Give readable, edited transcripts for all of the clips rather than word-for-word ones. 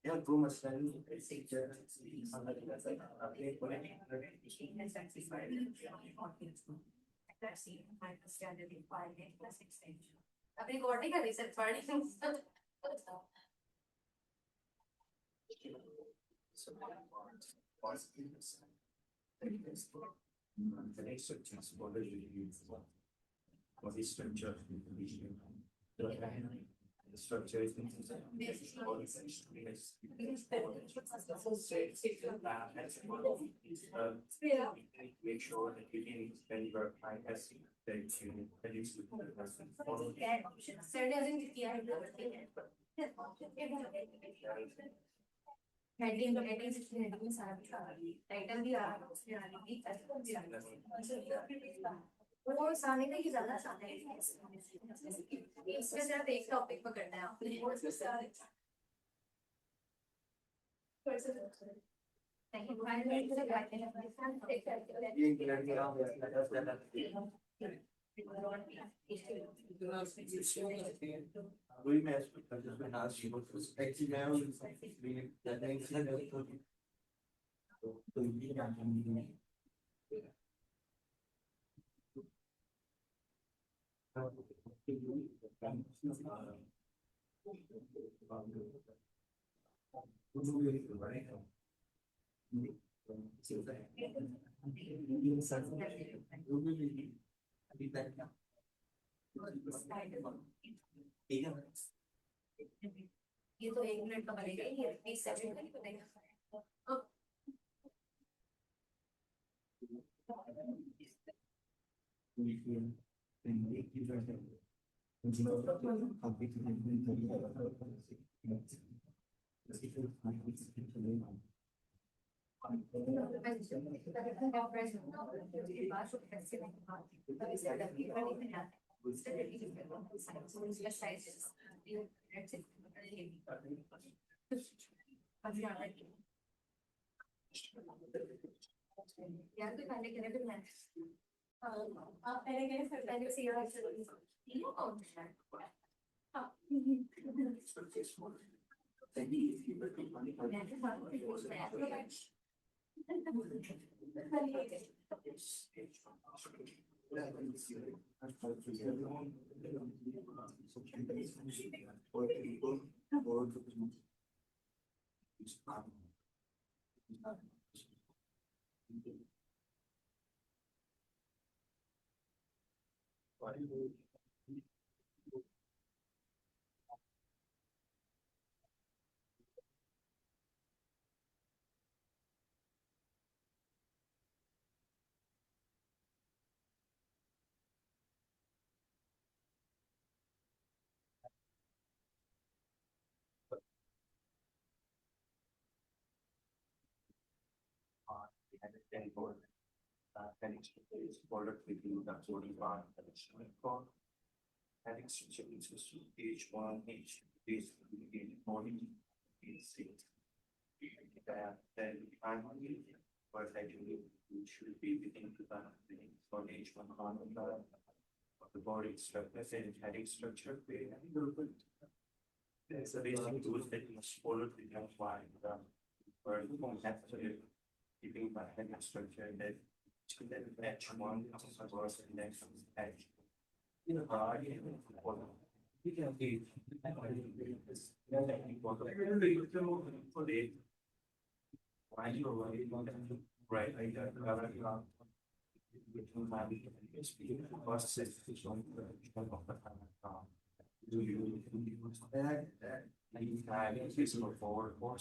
Yeah, too much time. अभी कोटी का रिसर्च पढ़ रही हूँ the next section is what is what is structure the structure is make sure that you can spend your time as that you heading heading सारा title भी आ रहा है वो सामने का ही ज्यादा आसान है इसमें सिर्फ एक टॉपिक पकड़ना है आपने वही मैं एक्चुअली मैं ये तो 1 मिनट का बनेगा ये 20 सेकंड का नहीं बनेगा यार तो पहले करे फिर मैं आप पहले करे फिर पहले से यार तीनों कौन है हां H1, H2, morning, then finally, but actually, we should be within the for H1 on the body structure and heading structure. There's a basic tools that you must follow to apply where you don't have to keeping my heading structure that H1 was the next H. You know, we can do why you right? I got do you that forward or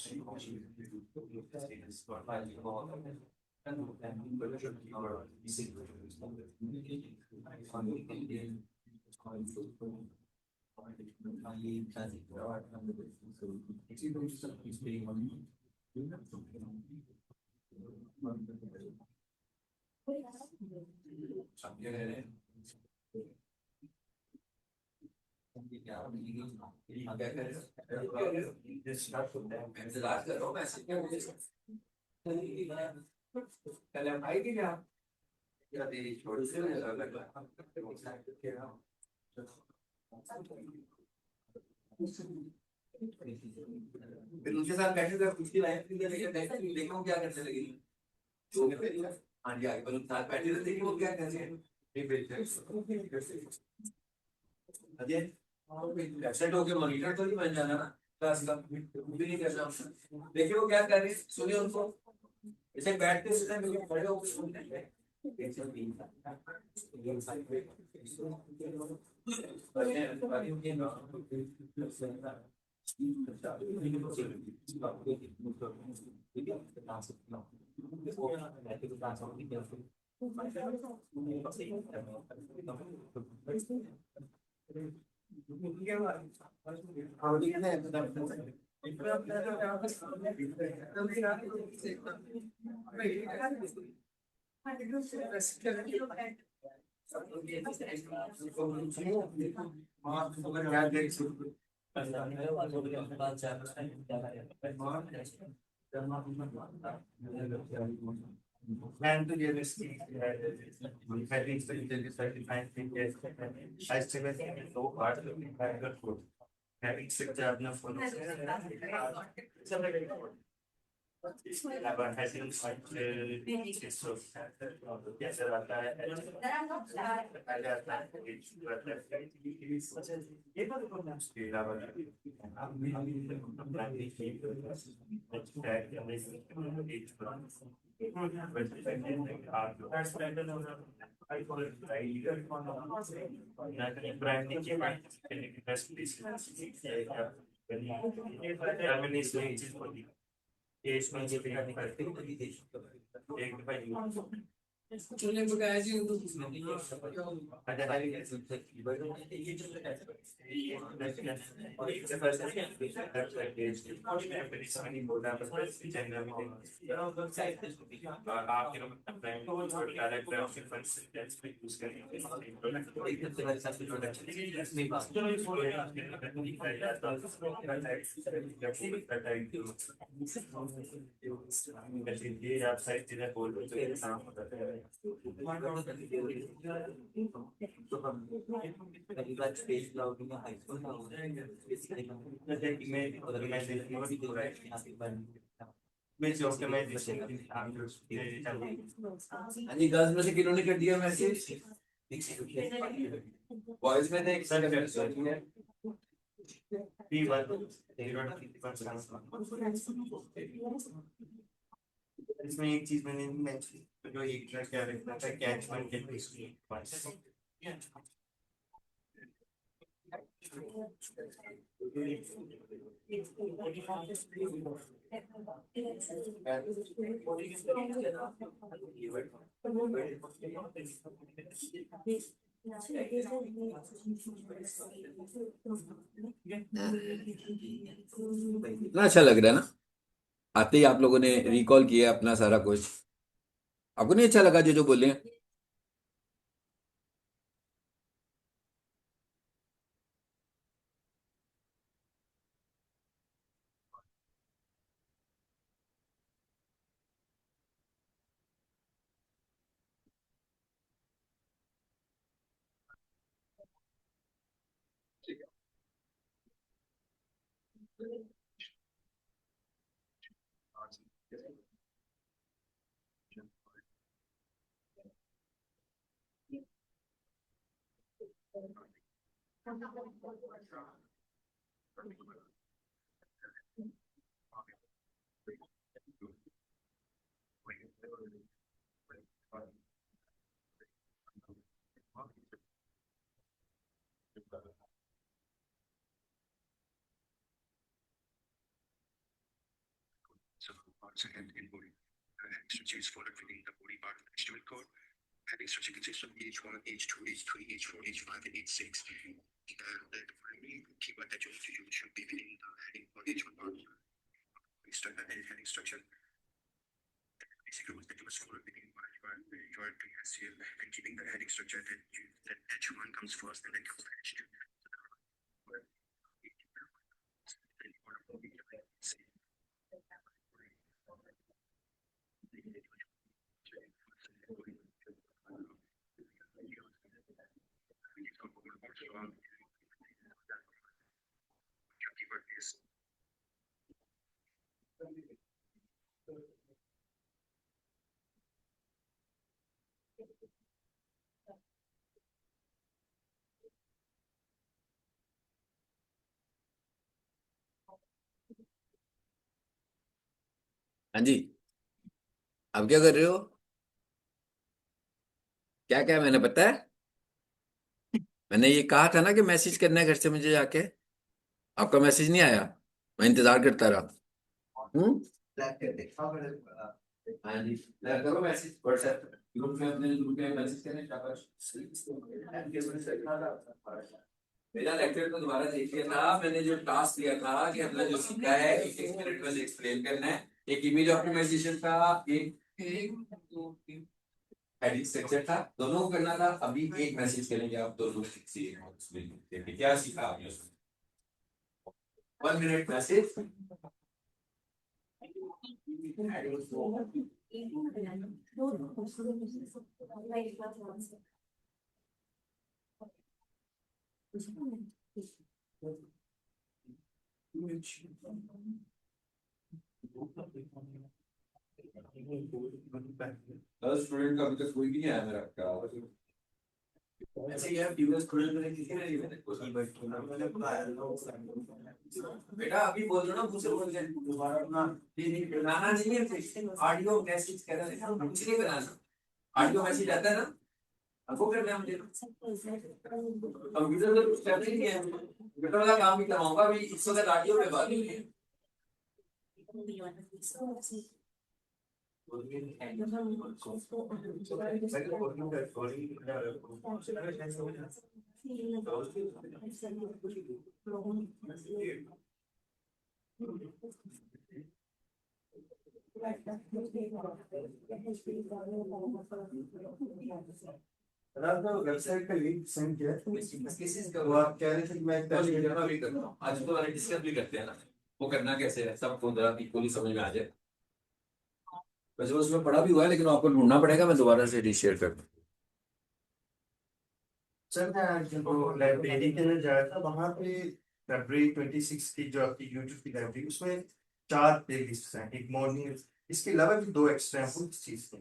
फिर उनके साथ बैठे थे, उसकी life देखा वो क्या करने लगी। हाँ जी, आगे साथ बैठे थे, देखिए वो क्या कर रहे हैं। एब्सेंट होके मॉनिटर तो नहीं बन जाना ना क्लास का, वो भी नहीं करना। देखिए वो क्या कर रहे हैं, सुनिए उनको। जैसे बैठते सीधे खड़े होकर सुनते हैं। And to give us having certified fitness, I still think so hard to be good food. Having strict enough for aber having like so कैसे रहता है पहले आता है ये बात को ना स्पीड आवर चूल्हे पकाया जी आप सारी चीजें बोल रहे हो काम होता है मैं जो कि मैं अजी गर्ल्स में से किन्होंने कर दिया मैसेज, बॉयज में देख सर इसमें एक चीज मैंने मेंशन जो एक क्या रहता था कैचमेंट के इतना अच्छा लग रहा है ना, आते ही आप लोगों ने रिकॉल किया अपना सारा कुछ। आपको नहीं अच्छा लगा जो जो बोले हैं? Second in body strategies followed within the body part of the instrument code. Having strategy consists of H1, H2, H3, H4, H5, and H6. The primary keyword that you need to use should be within the heading or H1 part. We start the heading structure. basic rules that you must follow within you are doing SEO and keeping the heading structure that H1 comes first and then comes the H2. हाँ जी। अब क्या कर रहे हो? क्या क्या मैंने पता है? मैंने ये कहा था ना कि मैसेज करना है घर से मुझे जाके। आपका मैसेज नहीं आया? मैं इंतजार करता रहा। हम्म। हाँ जी, करो मैसेज व्हाट्सएप ग्रुप में, अपने ग्रुप में मैसेज करें। मेरा लेक्चर तो दोबारा देख लिया था मैंने। जो टास्क दिया था कि हमने जो सीखा है एक मिनट में एक्सप्लेन करना है। एक इमेज ऑप्टिमाइजेशन था, एक हेडिंग स्ट्रक्चर था, दोनों को करना था। अभी एक मैसेज करेंगे आप दोनों से, क्या सीखा आपने उसमें? 1 मिनट मैसेज। स्टूडेंट का अभी तक कोई भी नहीं आया मेरा का। ऐसे यार टीचर्स खुले में किसी ने नहीं बेटा अभी बोल रहा ना, मुझसे बोल के दोबारा अपना नहीं बनाना नहीं है। ऑडियो मैसेज कर रहे हैं, मुझे नहीं बनाना। ऑडियो मैसेज आता है ना, आपको करना है मुझे। कंप्यूटर तो कुछ करना ही नहीं है, कंप्यूटर वाला काम भी करवाऊंगा। अभी इस वक्त ऑडियो पे बात नहीं है। वेबसाइट का लिंक सेंड किया वो आप कह रहे थे कि मैं अभी कर रहा हूँ। आज तो वाले डिस्कस भी करते हैं ना, वो करना कैसे है सबको जरा इक्वली समझ में आ जाए। वैसे उसमें पढ़ा भी हुआ है लेकिन आपको ढूंढना पड़ेगा। मैं दोबारा से रीशेयर कर दूँ। सर मैं जब लाइब्रेरी के अंदर जाया था वहाँ पे फरवरी 26 की जो आपकी यूट्यूब की लाइब्रेरी, उसमें 4 प्लेलिस्ट हैं। एक मॉर्निंग, इसके अलावा भी 2 एक्स्ट्रा हैं। वो किस चीज़ के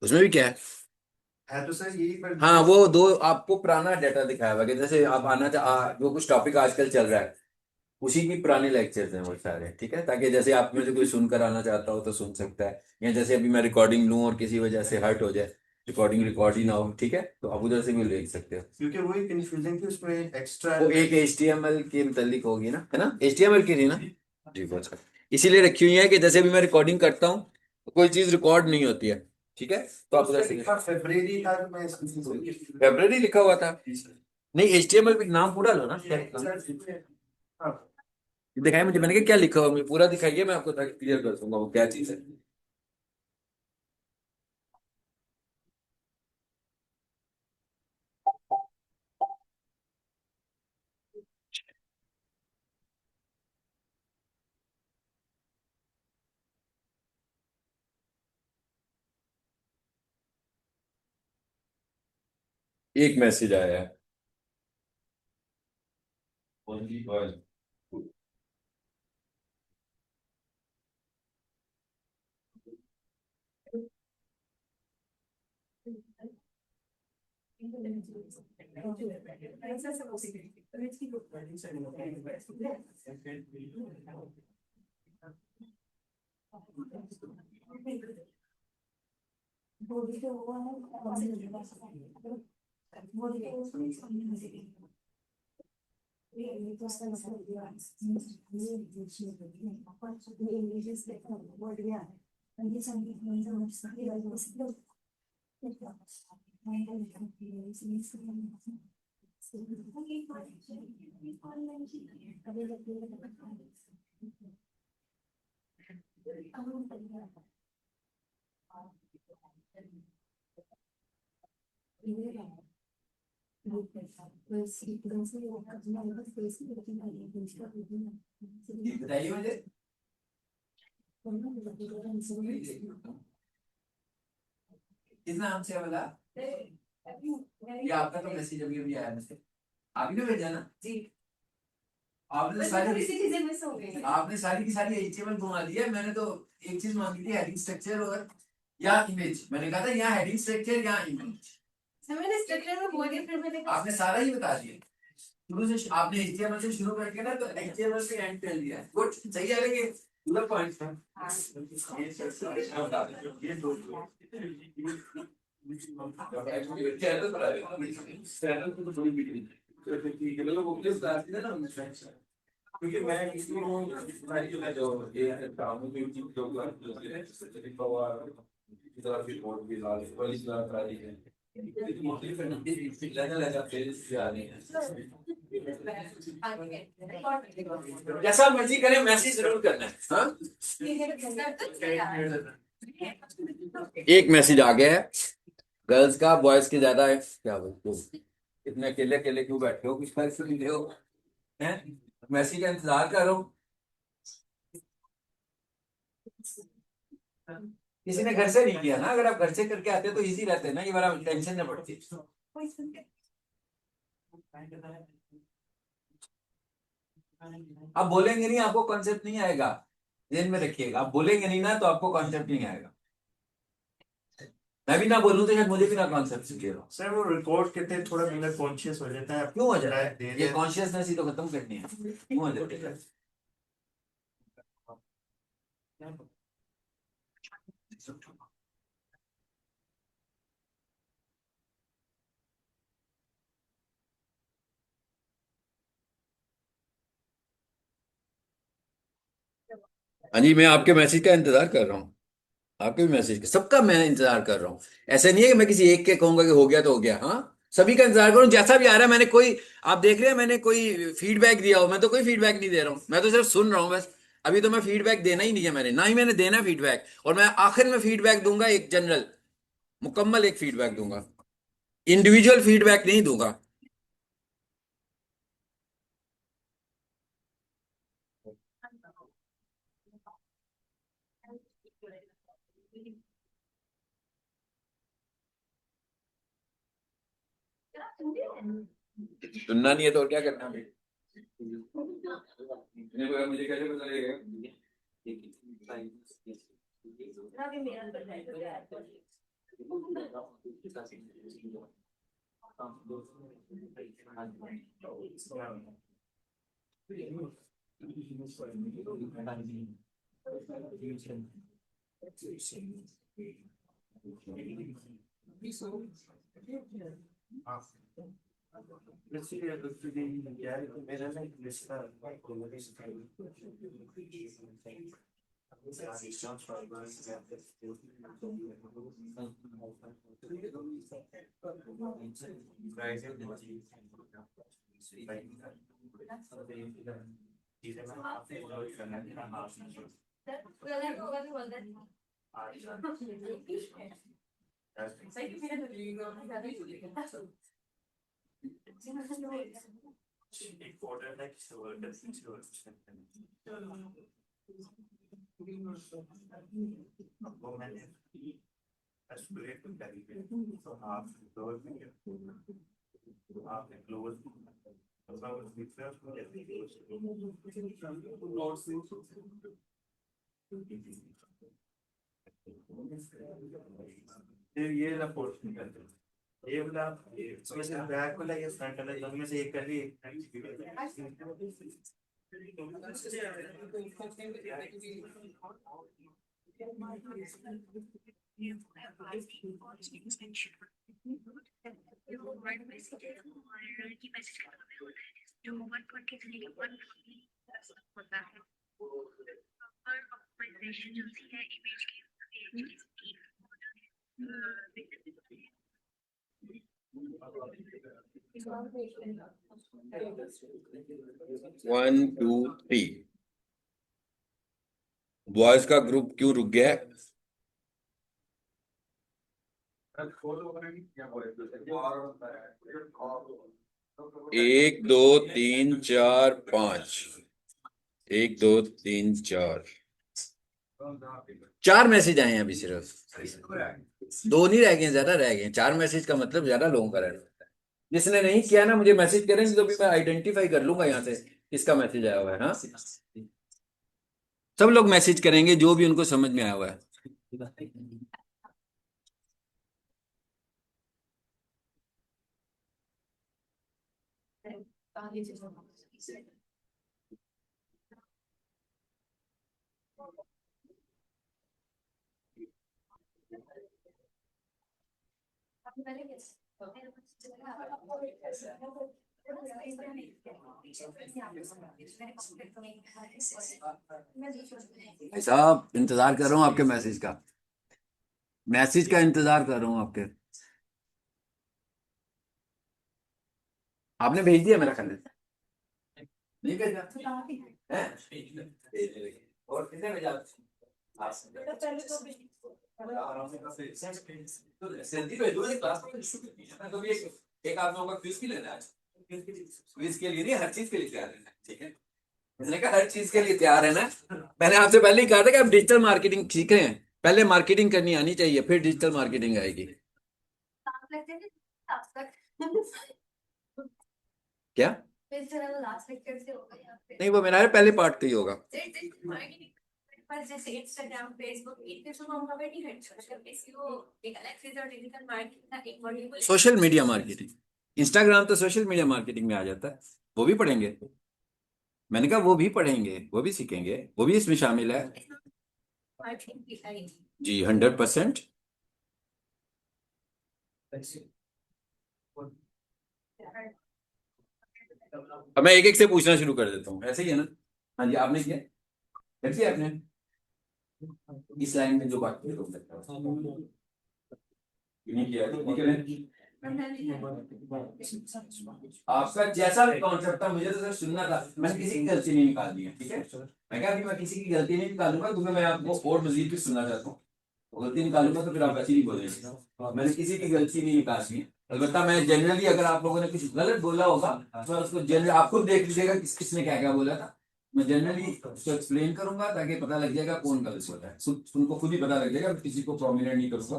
उसमें भी क्या है? तो सर यही पर हाँ, वो दो आपको पुराना डाटा दिखाया हुआ कि जैसे आप जो कुछ टॉपिक आजकल चल रहा है उसी की पुराने लेक्चर्स हैं वो सारे। ठीक है, ताकि जैसे आप में से कोई सुनकर आना चाहता हो तो सुन सकता है, या जैसे अभी मैं रिकॉर्डिंग लूँ और किसी वजह से हर्ट हो जाए, रिकॉर्डिंग रिकॉर्ड ही ना हो, ठीक है, तो आप उधर से भी देख सकते हो। क्योंकि वो एक कंफ्यूजन थी उसमें एक्स्ट्रा। वो एक HTML के मुतालिक होगी ना, है ना? HTML की थी ना जी, बहुत अच्छा। इसीलिए रखी हुई है कि जैसे भी मैं रिकॉर्डिंग करता हूँ तो कोई चीज रिकॉर्ड नहीं होती है। ठीक है, तो आप उधर से फरवरी था तो मैं फेब्रवरी लिखा हुआ था। नहीं, HTML पे नाम पूरा लो ना। दिखाई मुझे, मैंने कहा क्या लिखा हुआ, मुझे पूरा दिखाइए, मैं आपको क्लियर कर दूंगा वो क्या चीज है। एक मैसेज आया है। Only one. बताइए मुझे। किस नाम से है बोला? ये आपका तो मैसेज अभी अभी आया मुझे, आप ही ने भेजा ना जी। आपने तो सारी आपने सारी की सारी एचटीएमएल घुमा दिया। मैंने तो एक चीज मांगी थी, हेडिंग स्ट्रक्चर और या इमेज। मैंने कहा था यहाँ हेडिंग स्ट्रक्चर या इमेज। मैंने स्ट्रक्चर में बोल दिया, फिर मैंने आपने सारा ही बता दिया शुरू से। आपने एचटीएमएल से शुरू करके ना, तो एचटीएमएल पे एंड कर दिया। गुड, सही है। लेकिन पूरा पॉइंट था ये दो चैनल पर आए चैनल को तो थोड़ी वीडियो ठीक है। लोग वो क्लास में ना क्योंकि मैं इसमें जो ये काम में जो क्लास जो पवार की तरफ भी बहुत भी लाल वाली क्लास आ रही है। जैसा मर्जी करें, मैसेज जरूर करना है। हाँ? एक मैसेज आ गया है गर्ल्स का, बॉयज के ज्यादा है। क्या बोलते, इतने अकेले अकेले क्यों बैठे हो, कुछ फर्क तो नहीं हो? हैं? मैसेज का इंतजार करो। किसी ने घर से नहीं किया ना, अगर आप घर से करके आते तो इजी रहते ना, ये बड़ा टेंशन न पड़ती। आप बोलेंगे नहीं, आपको कॉन्सेप्ट नहीं आएगा। ध्यान में रखिएगा, आप बोलेंगे नहीं ना तो आपको कॉन्सेप्ट नहीं आएगा। मैं भी ना बोलूं तो शायद मुझे भी ना कॉन्सेप्ट क्लियर हो। सर वो रिकॉर्ड करते हैं थोड़ा बंदा कॉन्शियस हो जाता है। क्यों हो जाता है? दे ये दे कॉन्शियसनेस ही तो खत्म करनी है। क्यों हो जाता है? हाँ जी, मैं आपके मैसेज का इंतजार कर रहा हूँ। आपके भी मैसेज का, सबका मैं इंतजार कर रहा हूँ। ऐसे नहीं है कि मैं किसी एक के कहूंगा कि हो गया तो हो गया। हाँ, सभी का इंतजार करूँ, जैसा भी आ रहा है। मैंने कोई, आप देख रहे हैं, मैंने कोई फीडबैक दिया हो? मैं तो कोई फीडबैक नहीं दे रहा हूँ, मैं तो सिर्फ सुन रहा हूँ बस। अभी तो मैं फीडबैक देना ही नहीं है, मैंने ना ही मैंने देना फीडबैक। और मैं आखिर में फीडबैक दूंगा, एक जनरल मुकम्मल एक फीडबैक दूंगा, इंडिविजुअल फीडबैक नहीं दूंगा। सुनना नहीं है तो और क्या करना है? मुझे कैसे पता लगेगा? ये वाला पोर्शन करते हैं। ये वाला इसमें से बैक वाला या फ्रंट वाला, दोनों में से एक कर ली। One two three. बॉयज का ग्रुप क्यों रुक गया है? एक दो तीन चार पांच, एक दो तीन चार, चार मैसेज आए हैं अभी सिर्फ, दो नहीं रह गए, ज्यादा रह गए। चार मैसेज का मतलब ज्यादा लोगों का रहना होता है। जिसने नहीं किया ना मुझे मैसेज करें तो भी मैं आइडेंटिफाई कर लूंगा यहाँ से किसका मैसेज आया हुआ है। हाँ, सब लोग मैसेज करेंगे जो भी उनको समझ में आया हुआ है। भाई साहब इंतजार कर रहा हूँ आपके मैसेज का, मैसेज का इंतजार कर रहा हूँ आपके। आपने भेज दिया मेरा ख्याल है। नहीं भेजा हैं? और किसने भेजा? तो जल्दी भेजो ना, क्लास में इशू करनी है ना। कभी एक आप लोगों का क्विज भी लेना है आज। क्विज के लिए नहीं, हर चीज के लिए तैयार रहना है, ठीक है। मैंने कहा हर चीज के लिए तैयार है ना। मैंने आपसे पहले ही कहा था कि आप डिजिटल मार्केटिंग सीख रहे हैं, पहले मार्केटिंग करनी आनी चाहिए, फिर डिजिटल मार्केटिंग आएगी। क्या? नहीं वो मेरा है, पहले पार्ट का ही होगा। पर जैसे इंस्टाग्राम फेसबुक इनके शुरू हम कवर नहीं कर सकते, इसलिए वो एक अलग से जो डिजिटल मार्केटिंग का एक module social media marketing, Instagram तो सोशल मीडिया मार्केटिंग में आ जाता है, वो भी पढ़ेंगे। मैंने कहा वो भी पढ़ेंगे, वो भी सीखेंगे, वो भी इसमें शामिल है। मार्केटिंग की सारी जी 100%। अब मैं एक एक से पूछना शुरू कर देता हूँ, ऐसे ही है ना? हाँ जी, आपने किया? कैसे आपने इस लाइन में जो बात की रोक सकता है नहीं किया, ठीक है। आपका जैसा भी कॉन्सेप्ट था मुझे तो सिर्फ सुनना था, मैंने किसी की गलती नहीं निकालनी है, ठीक है। मैं कहा कि मैं किसी की गलती नहीं निकालूंगा क्योंकि मैं आपको और मजीद भी सुनना चाहता हूँ। गलती निकालूंगा तो फिर आप ऐसे ही बोलेंगे। मैंने किसी की गलती नहीं निकालनी है। अलबत्ता मैं जनरली अगर आप लोगों ने कुछ गलत बोला होगा तो मैं उसको जनरली आप खुद देख लीजिएगा किसने क्या क्या बोला था। मैं जनरली उसको एक्सप्लेन करूंगा ताकि पता लग जाएगा कौन गलत होता है, उनको खुद ही पता लग जाएगा, मैं किसी को प्रोमिनेंट नहीं करूंगा।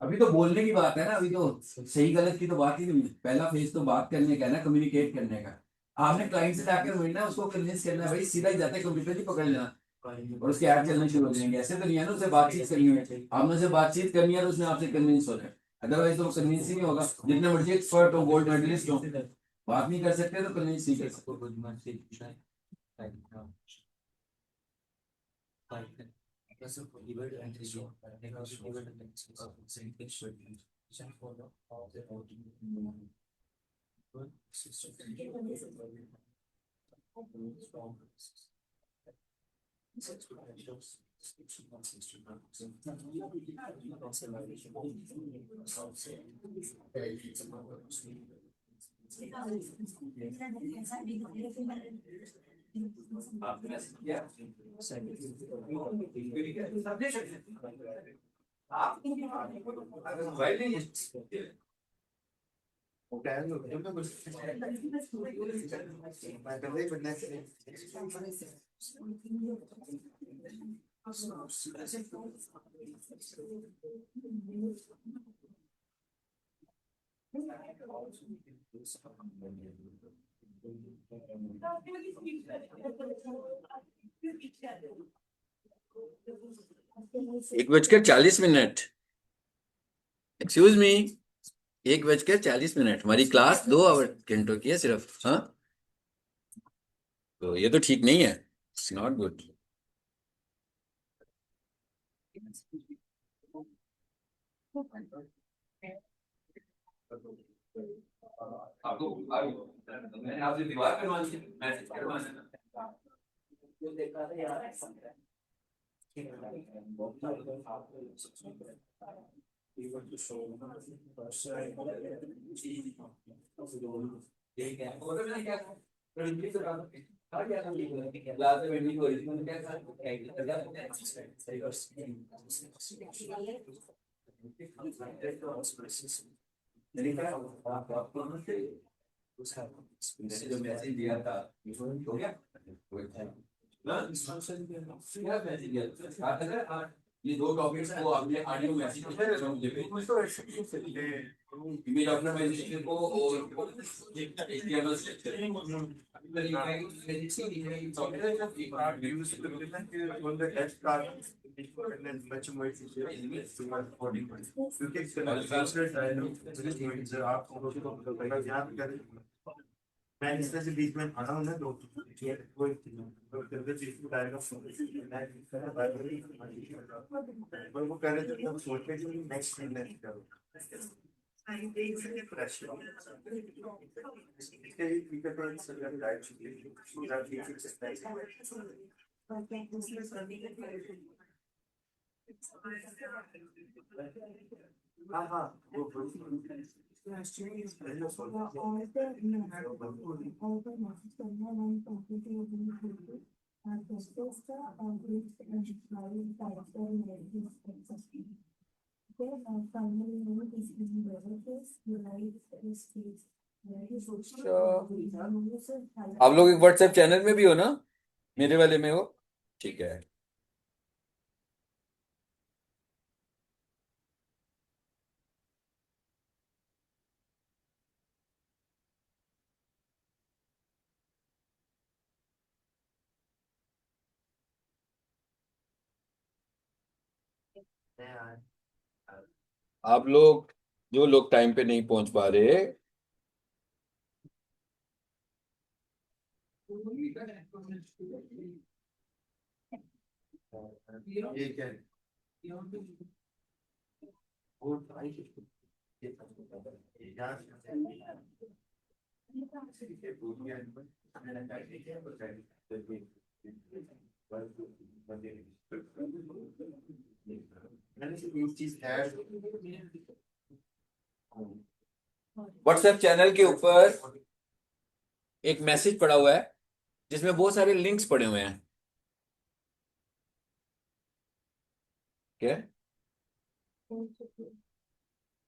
अभी तो बोलने की बात है ना, अभी तो सही गलत की तो बात ही नहीं है। पहला फेज तो बात करने का है ना, कम्युनिकेट करने का। आपने क्लाइंट से जाकर मिलना, उसको कन्विंस करना है, भाई सीधा ही जाते कंप्यूटर ही पकड़ लेना और उसके ऐड चलने शुरू हो जाएंगे। ऐसे तो नहीं है ना, उससे बातचीत करनी है, आपने उससे बातचीत करनी है तो उसने आपसे कन्विंस होना है, अदरवाइज तो कन्विंस ही नहीं होगा। जितने मर्जी एक्सपर्ट हो, गोल्ड मेडलिस्ट हो, बात नहीं कर सकते तो कन्विंस नहीं कर सकते। आपने ऐसे किया? आप अगर मोबाइल नहीं है एक बजकर 40 मिनट, एक्सक्यूज मी, 1 बजकर 40 मिनट, हमारी क्लास 2 घंटों की है सिर्फ। हाँ, तो ये तो ठीक नहीं है, इट्स नॉट गुड। आपको मैंने आपसे दीवार करवानी है, मैसेज करवाना है। ठीक है, और मैंने क्या क्लास में बैठने की ओरिजिनल क्या मैंने जो मैसेज दिया था हो गया क्या मैसेज दिया था? ये दो टॉपिक्स को आपने ऑडियो मैसेज इमेज ऑप्टिमाइजेशन को और HTML स्ट्रक्चर मैं इस तरह से बीच में आना हूँ ना तो ये कोई वो कह रहे थे सोच के नेक्स्ट करो हाँ हाँ आप लोग एक व्हाट्सएप चैनल में भी हो ना, मेरे वाले में हो? ठीक है। आप लोग जो लोग टाइम पे नहीं पहुंच पा रहे, ये क्या है वो चीज है व्हाट्सएप चैनल के ऊपर एक मैसेज पड़ा हुआ है जिसमें बहुत सारे लिंक्स पड़े हुए हैं। क्या?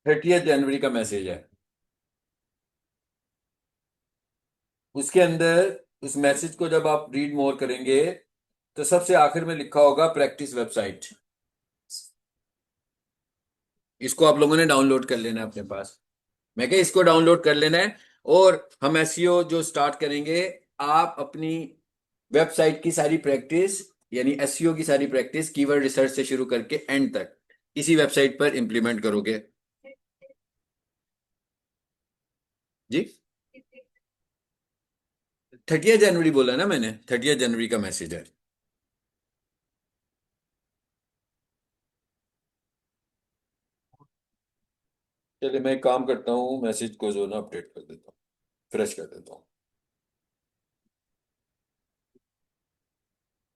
30 जनवरी का मैसेज है। उसके अंदर उस मैसेज को जब आप रीड मोर करेंगे तो सबसे आखिर में लिखा होगा प्रैक्टिस वेबसाइट। इसको आप लोगों ने डाउनलोड कर लेना है अपने पास। मैं क्या, इसको डाउनलोड कर लेना है और हम एसईओ जो स्टार्ट करेंगे, आप अपनी वेबसाइट की सारी प्रैक्टिस यानी एसईओ की सारी प्रैक्टिस कीवर्ड रिसर्च से शुरू करके एंड तक इसी वेबसाइट पर इंप्लीमेंट करोगे जी। 30 जनवरी बोला ना मैंने, 30 जनवरी का मैसेज है। चलिए मैं एक काम करता हूँ, मैसेज को जो ना अपडेट कर देता हूँ, फ्रेश कर देता हूँ।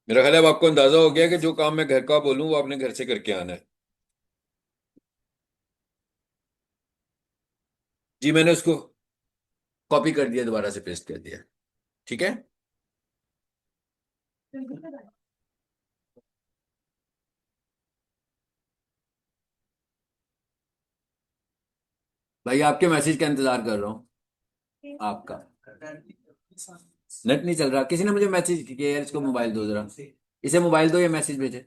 मेरा ख्याल है अब आपको अंदाजा हो गया कि जो काम मैं घर का बोलूँ वो आपने घर से करके आना है। जी मैंने उसको कॉपी कर दिया, दोबारा से पेस्ट कर दिया। ठीक है। भाई आपके मैसेज का इंतजार कर रहा हूँ आपका। नेट नहीं चल रहा। किसी ने मुझे मैसेज किया यार, इसको मोबाइल दो जरा, इसे मोबाइल दो, ये मैसेज भेजे।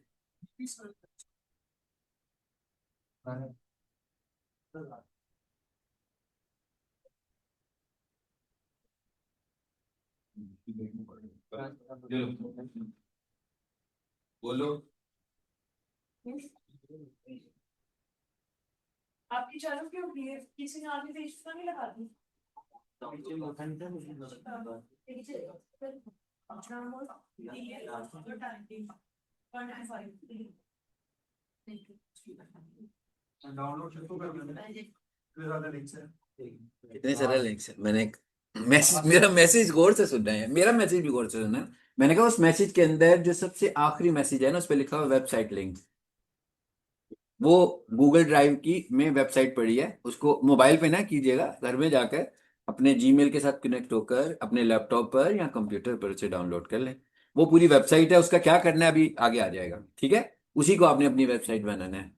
बोलो। आपकी चालू क्यों की है? किसी ने आगे पेज तो नहीं लगा दी? इतने सारे लिंक्स है। मैंने एक मैसेज, मेरा मैसेज गौर से सुनना है, मेरा मैसेज भी गौर से सुनना है। मैंने कहा उस मैसेज के अंदर जो सबसे आखिरी मैसेज है ना, उस पर लिखा हुआ वेबसाइट लिंक, वो गूगल ड्राइव की में वेबसाइट पड़ी है, उसको मोबाइल पे ना कीजिएगा, घर में जाकर अपने जीमेल के साथ कनेक्ट होकर अपने लैपटॉप पर या कंप्यूटर पर उसे डाउनलोड कर लें। वो पूरी वेबसाइट है, उसका क्या करना है अभी आगे आ जाएगा, ठीक है। उसी को आपने अपनी वेबसाइट बनाना है।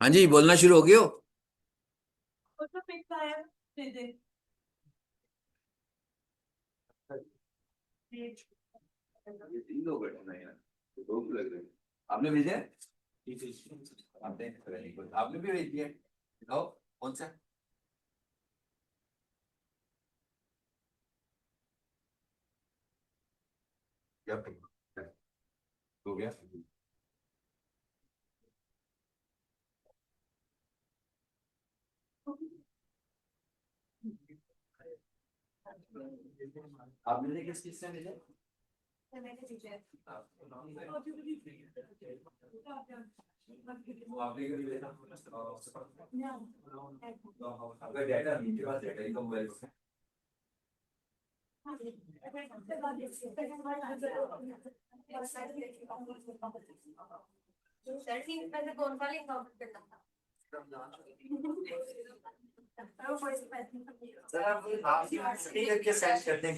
हाँ जी, बोलना शुरू हो गए हो। ये 3 लोग बैठे ना यार, तो 2 लग रहे हैं। आपने भेजा है? आपने आपने भी भेज दिया, दिखाओ कौन सा। क्या हो गया? आपने किस चीज से भेजा? मैंने भेजा वो आपने कभी भेजा? अगर डाटा नीचे पास डाटा ही तो मोबाइल में। सर जी पहले कौन सा लिंक डाउनलोड करना था?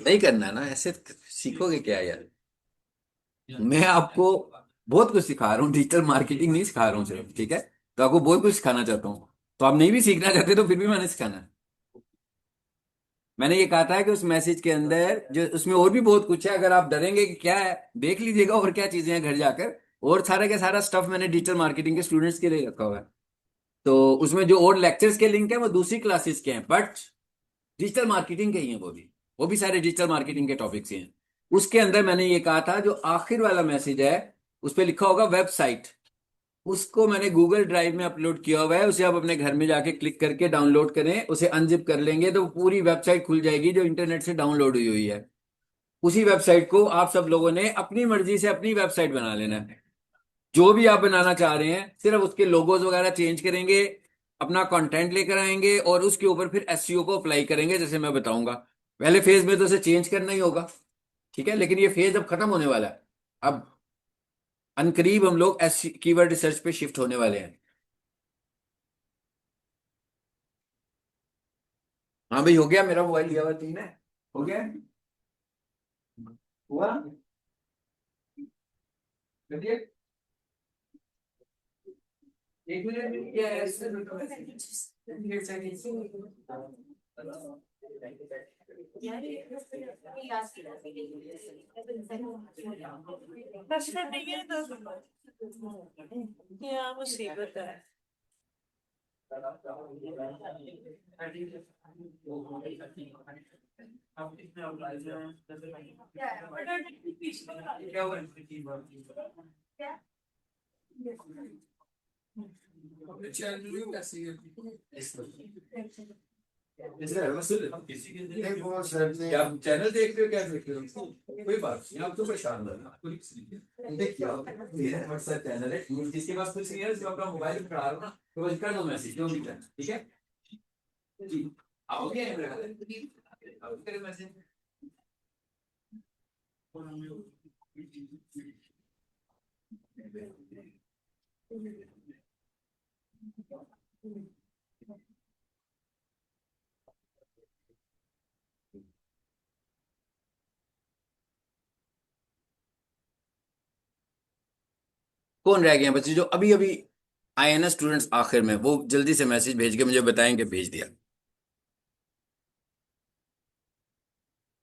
नहीं करना ना ऐसे, सीखोगे क्या यार। मैं आपको बहुत कुछ सिखा रहा हूँ, डिजिटल मार्केटिंग नहीं सिखा रहा हूँ सिर्फ, ठीक है। तो आपको बहुत कुछ सिखाना चाहता हूँ, तो आप नहीं भी सीखना चाहते तो फिर भी मैंने सिखाना है। मैंने ये कहा था कि उस मैसेज के अंदर जो उसमें और भी बहुत कुछ है, अगर आप डरेंगे कि क्या है, देख लीजिएगा और क्या चीजें हैं घर जाकर। और सारा का सारा स्टफ मैंने डिजिटल मार्केटिंग के स्टूडेंट्स के लिए रखा हुआ है। तो उसमें जो और लेक्चर्स के लिंक है वो दूसरी क्लासेस के हैं, बट डिजिटल मार्केटिंग के ही हैं वो भी सारे डिजिटल मार्केटिंग के टॉपिक्स ही हैं। उसके अंदर मैंने ये कहा था जो आखिर वाला मैसेज है उस पर लिखा होगा वेबसाइट, उसको मैंने गूगल ड्राइव में अपलोड किया हुआ है। उसे आप अपने घर में जाके क्लिक करके डाउनलोड करें, उसे अनजिप कर लेंगे तो पूरी वेबसाइट खुल जाएगी जो इंटरनेट से डाउनलोड हुई हुई है। उसी वेबसाइट को आप सब लोगों ने अपनी मर्जी से अपनी वेबसाइट बना लेना है। जो भी आप बनाना चाह रहे हैं, सिर्फ उसके लोगोज वगैरह चेंज करेंगे, अपना कंटेंट लेकर आएंगे और उसके ऊपर फिर एसईओ को अप्लाई करेंगे जैसे मैं बताऊंगा। पहले फेज में तो उसे चेंज करना ही होगा, ठीक है, लेकिन ये फेज अब खत्म होने वाला है। अब अनकरीब हम लोग एस कीवर्ड रिसर्च पे शिफ्ट होने वाले हैं। हाँ भाई, हो गया, मेरा मोबाइल लिया हुआ तुमने, हो गया, हुआ, कर दिया? एक मिनट में क्या है इससे तो अच्छा नहीं है तो क्या मुसीबत है। क्या हुआ? क्या आप चैनल देख रहे हो, क्या देख रहे हो? कोई बात नहीं, आप तो परेशान हो रहे हो। देखिए मेरा व्हाट्सएप चैनल है, जिसके पास कुछ नहीं है उसको अपना मोबाइल पकड़ा रहा हो ना, तो बस कर दो मैसेज, जो भी करना, ठीक है जी। आओगे मेरे मैसेज। कौन रह गए हैं बच्चे जो अभी अभी आए हैं ना स्टूडेंट्स आखिर में, वो जल्दी से मैसेज भेज के मुझे बताएंगे भेज दिया।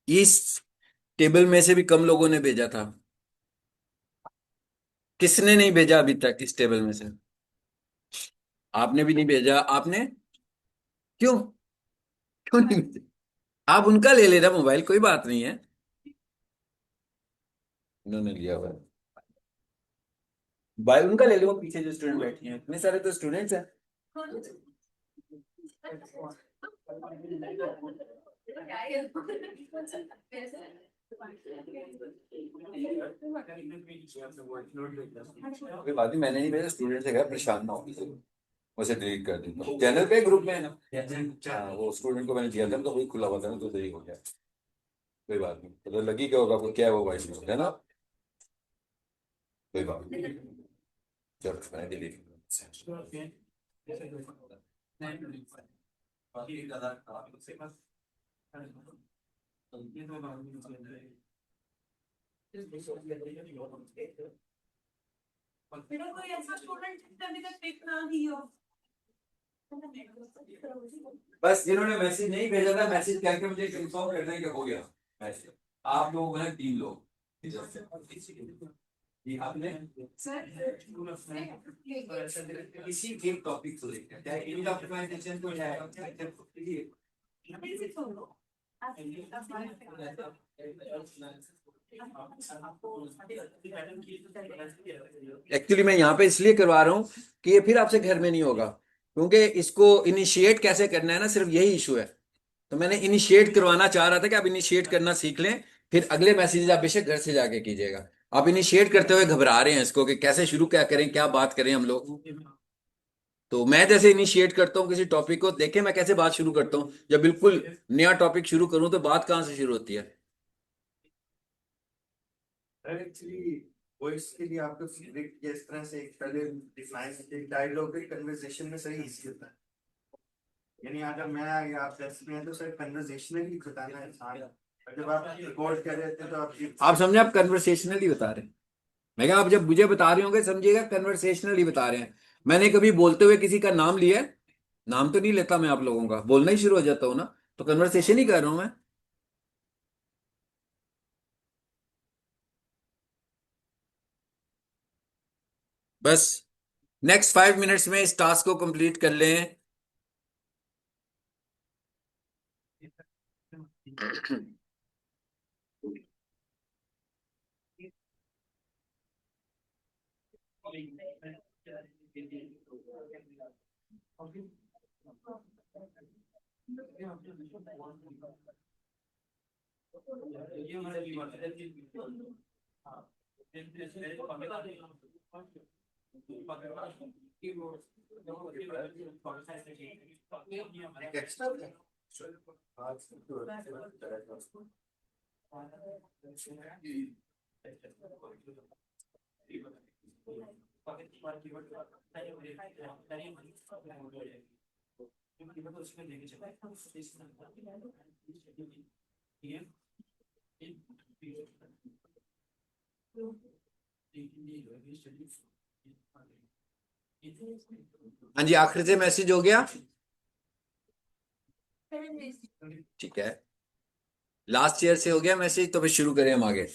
इस टेबल में से भी कम लोगों ने भेजा था। किसने नहीं भेजा अभी तक इस टेबल में से? आपने भी नहीं भेजा, आपने क्यों, क्यों नहीं भेजा? आप उनका ले लेना मोबाइल, कोई बात नहीं है। उन्होंने लिया हुआ है भाई, उनका ले लो, पीछे जो स्टूडेंट बैठे हैं इतने सारे तो स्टूडेंट्स हैं। कोई बात नहीं, मैंने नहीं भेजा, स्टूडेंट से कहा परेशान ना हो, उसे डिलीट कर दूंगा। चैनल पे ग्रुप में है ना, हाँ वो स्टूडेंट को मैंने दिया था तो वही खुला हुआ था ना, तो सही हो गया। कोई बात नहीं, तो लगी क्या होगा आपको, क्या है वो वाइस है ना। कोई बात नहीं, चलो मैं डिलीट मेरा कोई ऐसा स्टूडेंट जिसने अभी तक टिक ना दी हो। बस जिन्होंने मैसेज नहीं भेजा था मैसेज करके मुझे कंफर्म करना है कि हो गया मैसेज। आप लोग हैं 3 लोग ये आपने किसी एक टॉपिक को लेकर चाहे इन ऑप्टिमाइजेशन को है एक्चुअली मैं यहाँ पे इसलिए करवा रहा हूँ कि ये फिर आपसे घर में नहीं होगा, क्योंकि इसको इनिशिएट कैसे करना है ना, सिर्फ यही इशू है। तो मैंने इनिशिएट करवाना चाह रहा था कि आप इनिशिएट करना सीख लें, फिर अगले मैसेजेस आप बेशक घर से जाके कीजिएगा। आप इनिशिएट करते हुए घबरा रहे हैं इसको कि कैसे शुरू क्या करें, क्या बात करें हम लोग। तो मैं जैसे इनिशिएट करता हूँ किसी टॉपिक को, देखें मैं कैसे बात शुरू करता हूँ। जब बिल्कुल नया टॉपिक शुरू करूँ तो बात कहाँ से शुरू होती है। एक्चुअली वॉइस के लिए आपको स्क्रिप्ट किस तरह से एक पहले डिफाइन डायलॉगिक कन्वर्सेशन में सही इजी होता है। यानी अगर मैं या आप टेस्ट में तो सर कन्वर्सेशनली बताना है आसान है। जब आप रिकॉर्ड कर रहे थे तो आप समझे, आप कन्वर्सेशनली बता रहे हैं। मैं क्या, आप जब मुझे बता रहे होंगे समझिएगा कन्वर्सेशनली बता रहे हैं। मैंने कभी बोलते हुए किसी का नाम लिया है? नाम तो नहीं लेता मैं आप लोगों का, बोलना ही शुरू हो जाता हूँ ना, तो कन्वर्सेशन ही कर रहा हूं मैं। बस नेक्स्ट 5 मिनट्स में इस टास्क को कंप्लीट कर लें। हाँ जी, आखिर से मैसेज हो गया, ठीक है। लास्ट ईयर से हो गया मैसेज, तो फिर शुरू करें हम आगे।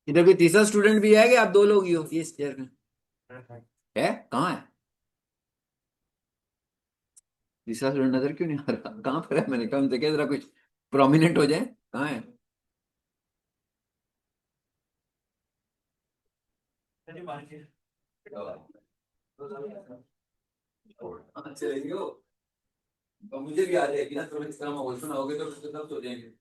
इधर कोई तीसरा स्टूडेंट भी है कि आप 2 लोग ही हो इस ईयर में? है कहाँ है तीसरा स्टूडेंट? नजर क्यों नहीं आ रहा? कहाँ पर है? मैंने कहा देखे जरा कुछ प्रोमिनेंट हो जाए, कहाँ है? चलेंगे हो तो मुझे भी आ जाएगी ना, तो इस तरह माहौल सुनाओगे तो फिर सब सो जाएंगे।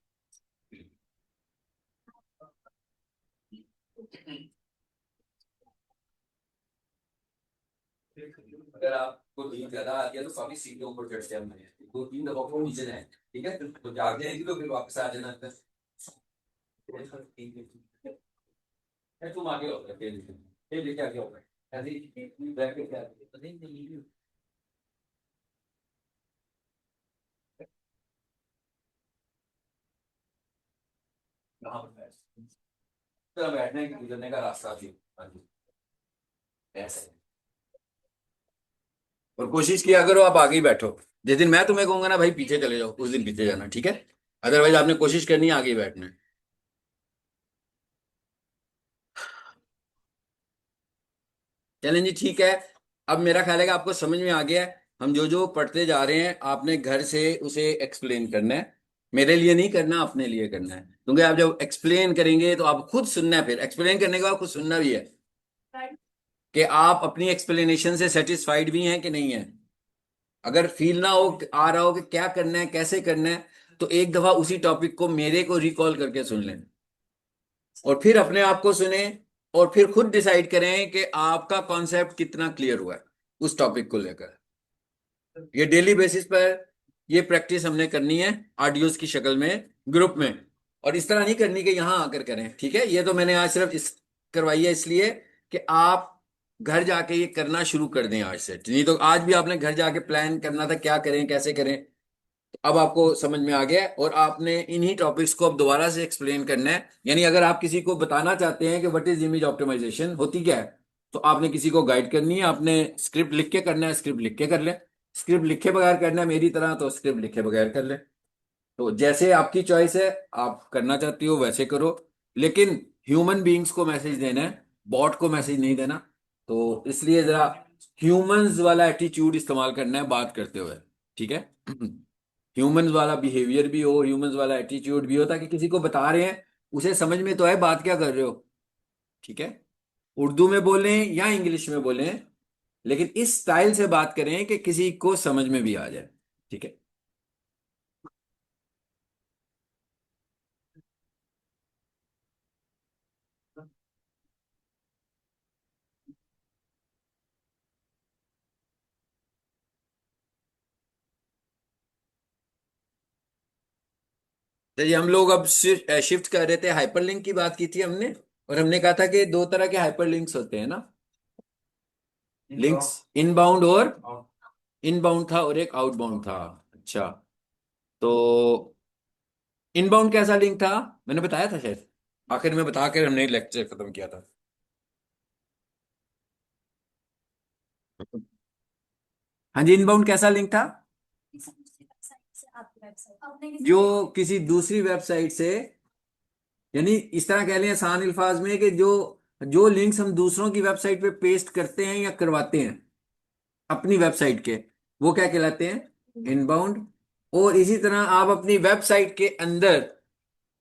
अगर आपको नींद ज्यादा आ गया तो काफी सीटों ऊपर चढ़ जाए, 2-3 दफा को नीचे जाए, ठीक है। तो जाग जाएगी तो फिर वापस आ जाना। तुम आगे हो गए, लेके आगे हो गए ऐसे ब्रैकेट क्या कहाँ पर बैठने गुजरने का रास्ता भी ऐसे। और कोशिश किया करो आप आगे ही बैठो। जिस दिन मैं तुम्हें कहूंगा ना भाई पीछे चले जाओ, उस दिन पीछे जाना, ठीक है। अदरवाइज आपने कोशिश करनी है आगे ही बैठना है। चलें जी, ठीक है। अब मेरा ख्याल है कि आपको समझ में आ गया है। हम जो जो पढ़ते जा रहे हैं आपने घर से उसे एक्सप्लेन करना है। मेरे लिए नहीं करना, अपने लिए करना है, क्योंकि आप जब एक्सप्लेन करेंगे तो आप खुद सुनना है, फिर एक्सप्लेन करने के बाद खुद सुनना भी है कि आप अपनी एक्सप्लेनेशन से सेटिस्फाइड भी हैं कि नहीं है। अगर फील ना हो आ रहा हो कि क्या करना है कैसे करना है, तो एक दफा उसी टॉपिक को मेरे को रिकॉल करके सुन लें और फिर अपने आप को सुने और फिर खुद डिसाइड करें कि आपका कॉन्सेप्ट कितना क्लियर हुआ है उस टॉपिक को लेकर। ये डेली बेसिस पर ये प्रैक्टिस हमने करनी है ऑडियोज की शक्ल में ग्रुप में, और इस तरह नहीं करनी कि यहाँ आकर करें, ठीक है। ये तो मैंने आज सिर्फ इस करवाई है इसलिए कि आप घर जाके ये करना शुरू कर दें आज से, नहीं तो आज भी आपने घर जाके प्लान करना था क्या करें कैसे करें। तो अब आपको समझ में आ गया है, और आपने इन्हीं टॉपिक्स को अब दोबारा से एक्सप्लेन करना है। यानी अगर आप किसी को बताना चाहते हैं कि व्हाट इज इमेज ऑप्टिमाइजेशन होती क्या है, तो आपने किसी को गाइड करनी है, आपने स्क्रिप्ट लिख के करना है, स्क्रिप्ट लिख के कर ले। स्क्रिप्ट लिखे बगैर करना है मेरी तरह, तो स्क्रिप्ट लिखे बगैर कर ले। तो जैसे आपकी चॉइस है, आप करना चाहती हो वैसे करो, लेकिन ह्यूमन बीइंग्स को मैसेज देना है, बॉट को मैसेज नहीं देना। तो इसलिए जरा ह्यूमंस वाला एटीट्यूड इस्तेमाल करना है बात करते हुए, ठीक है। ह्यूमंस वाला बिहेवियर भी हो, ह्यूमंस वाला एटीट्यूड भी हो, ताकि किसी को बता रहे हैं उसे समझ में तो है बात क्या कर रहे हो, ठीक है। उर्दू में बोलें या इंग्लिश में बोलें, लेकिन इस स्टाइल से बात करें कि किसी को समझ में भी आ जाए, ठीक है। चलिए, हम लोग अब शिफ्ट कर रहे थे, हाइपरलिंक की बात की थी हमने, और हमने कहा था कि दो तरह के हाइपरलिंक्स होते हैं ना, लिंक्स इनबाउंड और इनबाउंड था, और एक आउटबाउंड था। अच्छा, तो इनबाउंड कैसा लिंक था, मैंने बताया था शायद, आखिर में बता कर हमने लेक्चर खत्म किया था। हाँ जी, इनबाउंड कैसा लिंक था, जो किसी दूसरी वेबसाइट से, यानी इस तरह कह लें आसान अल्फाज में कि जो जो लिंक्स हम दूसरों की वेबसाइट पे पेस्ट करते हैं या करवाते हैं अपनी वेबसाइट के, वो क्या कहलाते हैं, इनबाउंड। और इसी तरह आप अपनी वेबसाइट के अंदर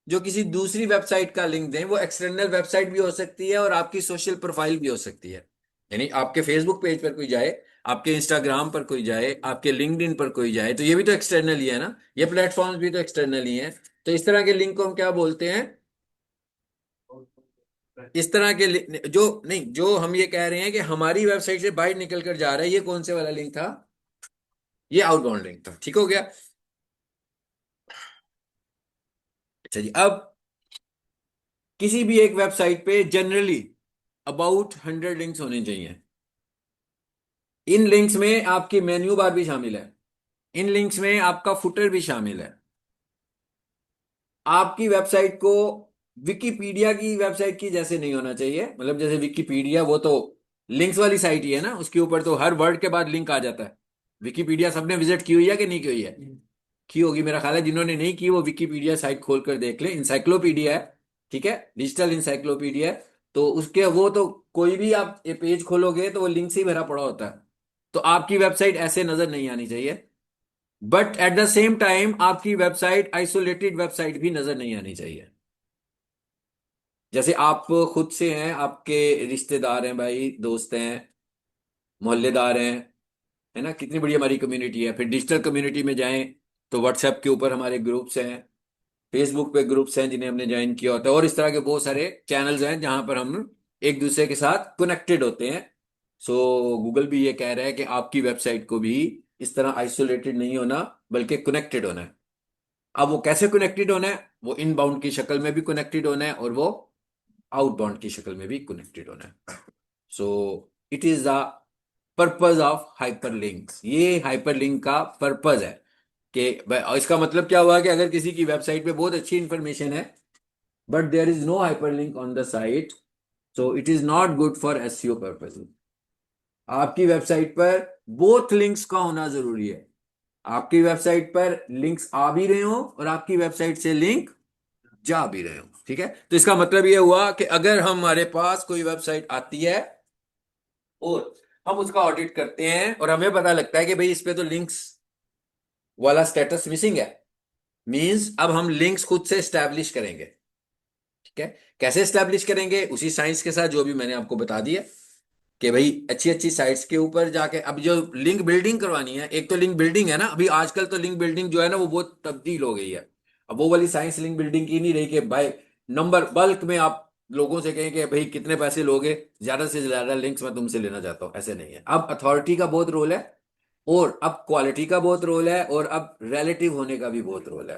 जो किसी दूसरी वेबसाइट का लिंक दें, वो एक्सटर्नल वेबसाइट भी हो सकती है और आपकी सोशल प्रोफाइल भी हो सकती है। यानी आपके फेसबुक पेज पर कोई जाए, आपके इंस्टाग्राम पर कोई जाए, आपके लिंक्डइन पर कोई जाए, तो ये भी तो एक्सटर्नल ही है ना, ये प्लेटफॉर्म्स भी तो एक्सटर्नल ही हैं। तो इस तरह के लिंक को हम क्या बोलते हैं, इस तरह के जो नहीं, जो हम ये कह रहे हैं कि हमारी वेबसाइट से बाहर निकल कर जा रहा है, ये कौन से वाला लिंक था, ये आउटबाउंड लिंक था, ठीक हो गया। अच्छा जी, अब किसी भी एक वेबसाइट पे जनरली अबाउट 100 लिंक्स होने चाहिए। इन लिंक्स में आपकी मेन्यू बार भी शामिल है, इन लिंक्स में आपका फुटर भी शामिल है। आपकी वेबसाइट को विकिपीडिया की वेबसाइट की जैसे नहीं होना चाहिए, मतलब जैसे विकिपीडिया वो तो लिंक्स वाली साइट ही है ना, उसके ऊपर तो हर वर्ड के बाद लिंक आ जाता है। विकिपीडिया सबने विजिट की हुई है कि नहीं की हुई है, की होगी मेरा ख्याल है। जिन्होंने नहीं की वो विकिपीडिया साइट खोल कर देख ले, इंसाइक्लोपीडिया है, ठीक है, डिजिटल इंसाइक्लोपीडिया है। तो उसके वो तो कोई भी आप ये पेज खोलोगे तो वो लिंक से ही भरा पड़ा होता है। तो आपकी वेबसाइट ऐसे नजर नहीं आनी चाहिए, but at the same time आपकी वेबसाइट आइसोलेटेड वेबसाइट भी नजर नहीं आनी चाहिए। जैसे आप खुद से हैं, आपके रिश्तेदार हैं, भाई दोस्त हैं, मोहल्लेदार हैं, है ना, कितनी बड़ी हमारी कम्युनिटी है। फिर डिजिटल कम्युनिटी में जाएं तो व्हाट्सएप के ऊपर हमारे ग्रुप्स हैं, फेसबुक पे ग्रुप्स हैं जिन्हें हमने ज्वाइन किया होता है, और इस तरह के बहुत सारे चैनल्स हैं जहां पर हम एक दूसरे के साथ कनेक्टेड होते हैं। सो गूगल भी ये कह रहा है कि आपकी वेबसाइट को भी इस तरह आइसोलेटेड नहीं होना, बल्कि कनेक्टेड होना है। अब वो कैसे कनेक्टेड होना है, वो इनबाउंड की शक्ल में भी कनेक्टेड होना है, और वो आउटबाउंड की शक्ल में भी कनेक्टेड होना है। सो it is the purpose of hyperlinks, ये हाइपरलिंक का पर्पज है। कि इसका मतलब क्या हुआ कि अगर किसी की वेबसाइट पे बहुत अच्छी इंफॉर्मेशन है but there is no hyperlink on the site, so it is not good for SEO purpose. आपकी वेबसाइट पर बोथ लिंक्स का होना जरूरी है, आपकी वेबसाइट पर लिंक्स आ भी रहे हो और आपकी वेबसाइट से लिंक जा भी रहे हो, ठीक है। तो इसका मतलब यह हुआ कि अगर हमारे पास कोई वेबसाइट आती है और हम उसका ऑडिट करते हैं और हमें पता लगता है कि भाई इस पे तो लिंक्स वाला स्टेटस मिसिंग है, मींस अब हम लिंक्स खुद से एस्टैब्लिश करेंगे, ठीक है। कैसे एस्टैब्लिश करेंगे, उसी साइंस के साथ जो भी मैंने आपको बता दिया, कि भाई अच्छी अच्छी साइट्स के ऊपर जाके अब जो लिंक बिल्डिंग करवानी है, एक तो लिंक बिल्डिंग है ना, अभी आजकल तो लिंक बिल्डिंग जो है ना वो बहुत तब्दील हो गई है। अब वो वाली साइंस लिंक बिल्डिंग की नहीं रही कि भाई नंबर बल्क में आप लोगों से कहें कि भाई कितने पैसे लोगे, ज्यादा से ज्यादा लिंक्स मैं तुमसे लेना चाहता हूं, ऐसे नहीं है। अब अथॉरिटी का बहुत रोल है, और अब क्वालिटी का बहुत रोल है, और अब रिलेटिव होने का भी बहुत रोल है।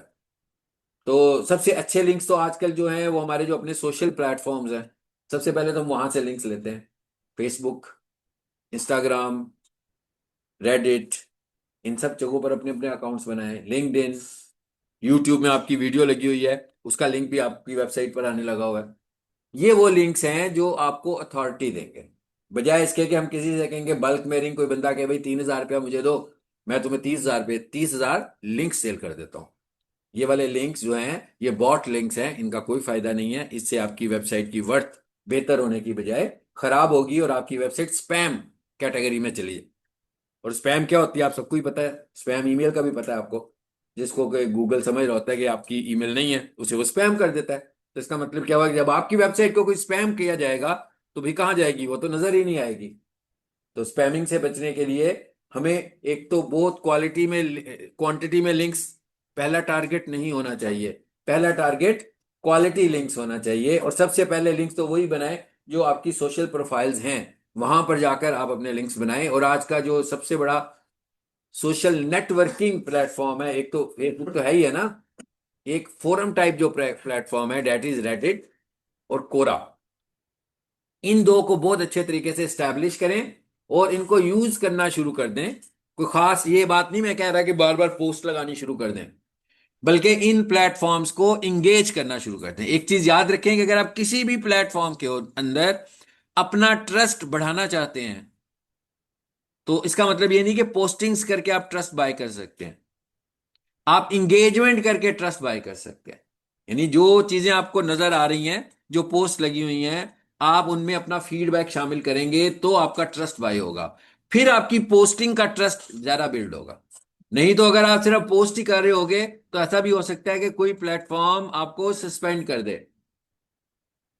तो सबसे अच्छे लिंक्स तो आजकल जो हैं वो हमारे जो अपने सोशल प्लेटफॉर्म्स हैं, सबसे पहले तो हम वहां से लिंक्स लेते हैं। फेसबुक, इंस्टाग्राम, रेडिट, इन सब जगहों पर अपने अपने अकाउंट्स बनाएं। लिंक्डइन, यूट्यूब में आपकी वीडियो लगी हुई है, उसका लिंक भी आपकी वेबसाइट पर आने लगा हुआ है। ये वो लिंक्स हैं जो आपको अथॉरिटी देंगे। बजाय इसके कि हम किसी से कहेंगे बल्क मेलिंग, कोई बंदा कहे भाई 3,000 रुपया मुझे दो, मैं तुम्हें 30,000 लिंक सेल कर देता हूँ। ये वाले लिंक्स जो हैं ये बॉट लिंक्स हैं, इनका कोई फायदा नहीं है। इससे आपकी वेबसाइट की वर्थ बेहतर होने की बजाय खराब होगी और आपकी वेबसाइट स्पैम कैटेगरी में चली जाए। और स्पैम क्या होती है आप सबको ही पता है, स्पैम ईमेल का भी पता है आपको। जिसको कि गूगल समझ रहा होता है कि आपकी ईमेल नहीं है, उसे वो स्पैम कर देता है। तो इसका मतलब क्या हुआ कि जब आपकी वेबसाइट को कोई स्पैम किया जाएगा तो भी कहाँ जाएगी, वो तो नजर ही नहीं आएगी। तो स्पैमिंग से बचने के लिए हमें एक तो बहुत क्वालिटी में, क्वांटिटी में लिंक्स पहला टारगेट नहीं होना चाहिए। पहला टारगेट क्वालिटी लिंक्स होना चाहिए। और सबसे पहले लिंक्स तो वही बनाएं जो आपकी सोशल प्रोफाइल्स हैं, वहां पर जाकर आप अपने लिंक्स बनाएं। और आज का जो सबसे बड़ा सोशल नेटवर्किंग प्लेटफॉर्म है, एक तो फेसबुक तो है ही है ना, एक फोरम टाइप जो प्लेटफॉर्म है डेट इज रेडिट और कोरा। इन दो को बहुत अच्छे तरीके से स्टैब्लिश करें और इनको यूज करना शुरू कर दें। कोई खास ये बात नहीं मैं कह रहा कि बार बार पोस्ट लगानी शुरू कर दें, बल्कि इन प्लेटफॉर्म्स को इंगेज करना शुरू कर दें। एक चीज याद रखें कि अगर आप किसी भी प्लेटफॉर्म के अंदर अपना ट्रस्ट बढ़ाना चाहते हैं तो इसका मतलब ये नहीं कि पोस्टिंग्स करके आप ट्रस्ट बाय कर सकते हैं। आप इंगेजमेंट करके ट्रस्ट बाय कर सकते हैं। यानी जो चीजें आपको नजर आ रही हैं, जो पोस्ट लगी हुई हैं, आप उनमें अपना फीडबैक शामिल करेंगे तो आपका ट्रस्ट बाय होगा। फिर आपकी पोस्टिंग का ट्रस्ट ज्यादा बिल्ड होगा। नहीं तो अगर आप सिर्फ पोस्ट ही कर रहे होगे तो ऐसा भी हो सकता है कि कोई प्लेटफॉर्म आपको सस्पेंड कर दे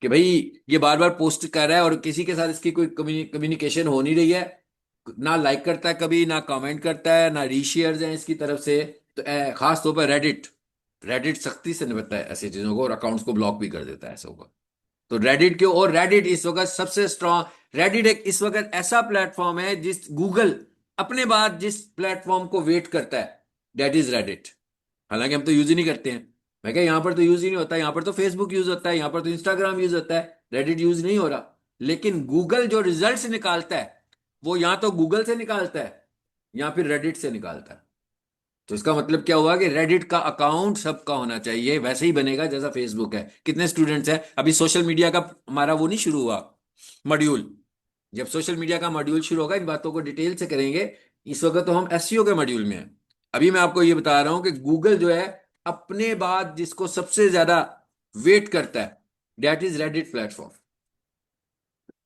कि भाई ये बार बार पोस्ट कर रहा है और किसी के साथ इसकी कोई कम्युनिकेशन हो नहीं रही है, ना लाइक करता है कभी, ना कमेंट करता है, ना रीशेयर्स हैं इसकी तरफ से। तो खास तौर पर रेडिट, रेडिट सख्ती से निपटता है ऐसी चीजों को और अकाउंट्स को ब्लॉक भी कर देता है ऐसा होगा। तो रेडिट के, और रेडिट इस वक्त सबसे स्ट्रांग, रेडिट एक इस वक्त ऐसा प्लेटफॉर्म है जिस गूगल अपने बाद जिस प्लेटफॉर्म को वेट करता है, दैट इज रेडिट। हालांकि हम तो यूज ही नहीं करते हैं। मैं क्या, यहाँ पर तो यूज ही नहीं होता, यहाँ पर तो फेसबुक यूज होता है, यहाँ पर तो इंस्टाग्राम यूज होता है, रेडिट यूज नहीं हो रहा। लेकिन गूगल जो रिजल्ट निकालता है वो या तो गूगल से निकालता है या फिर रेडिट से निकालता है। तो इसका मतलब क्या हुआ कि रेडिट का अकाउंट सबका होना चाहिए, वैसे ही बनेगा जैसा फेसबुक है। कितने स्टूडेंट्स हैं अभी, सोशल मीडिया का हमारा वो नहीं शुरू हुआ मॉड्यूल। जब सोशल मीडिया का मॉड्यूल शुरू होगा इन बातों को डिटेल से करेंगे। इस वक्त तो हम एसईओ के मॉड्यूल में हैं। अभी मैं आपको ये बता रहा हूं कि गूगल जो है अपने बाद जिसको सबसे ज्यादा वेट करता है दैट इज रेडिट प्लेटफॉर्म।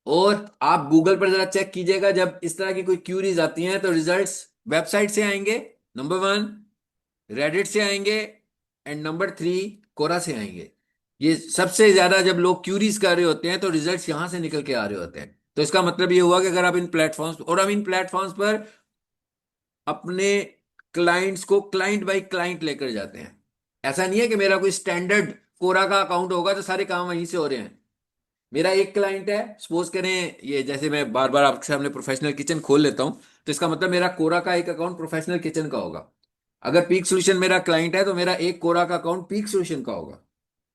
और आप गूगल पर जरा चेक कीजिएगा, जब इस तरह की कोई क्यूरीज आती हैं तो रिजल्ट्स वेबसाइट से आएंगे नंबर 1, रेडिट से आएंगे, एंड नंबर 3 कोरा से आएंगे। ये सबसे ज्यादा जब लोग क्यूरीज कर रहे होते हैं तो रिजल्ट्स यहां से निकल के आ रहे होते हैं। तो इसका मतलब ये हुआ कि अगर आप इन प्लेटफॉर्म्स, और हम इन प्लेटफॉर्म्स पर अपने क्लाइंट्स को क्लाइंट बाय क्लाइंट लेकर जाते हैं। ऐसा नहीं है कि मेरा कोई स्टैंडर्ड कोरा का अकाउंट होगा तो सारे काम वहीं से हो रहे हैं। मेरा एक क्लाइंट है, सपोज करें ये, जैसे मैं बार बार आपके सामने प्रोफेशनल किचन खोल लेता हूं, तो इसका मतलब मेरा कोरा का एक अकाउंट प्रोफेशनल किचन का होगा। अगर पीक सोल्यूशन मेरा क्लाइंट है तो मेरा एक कोरा का अकाउंट पीक सोल्यूशन का होगा।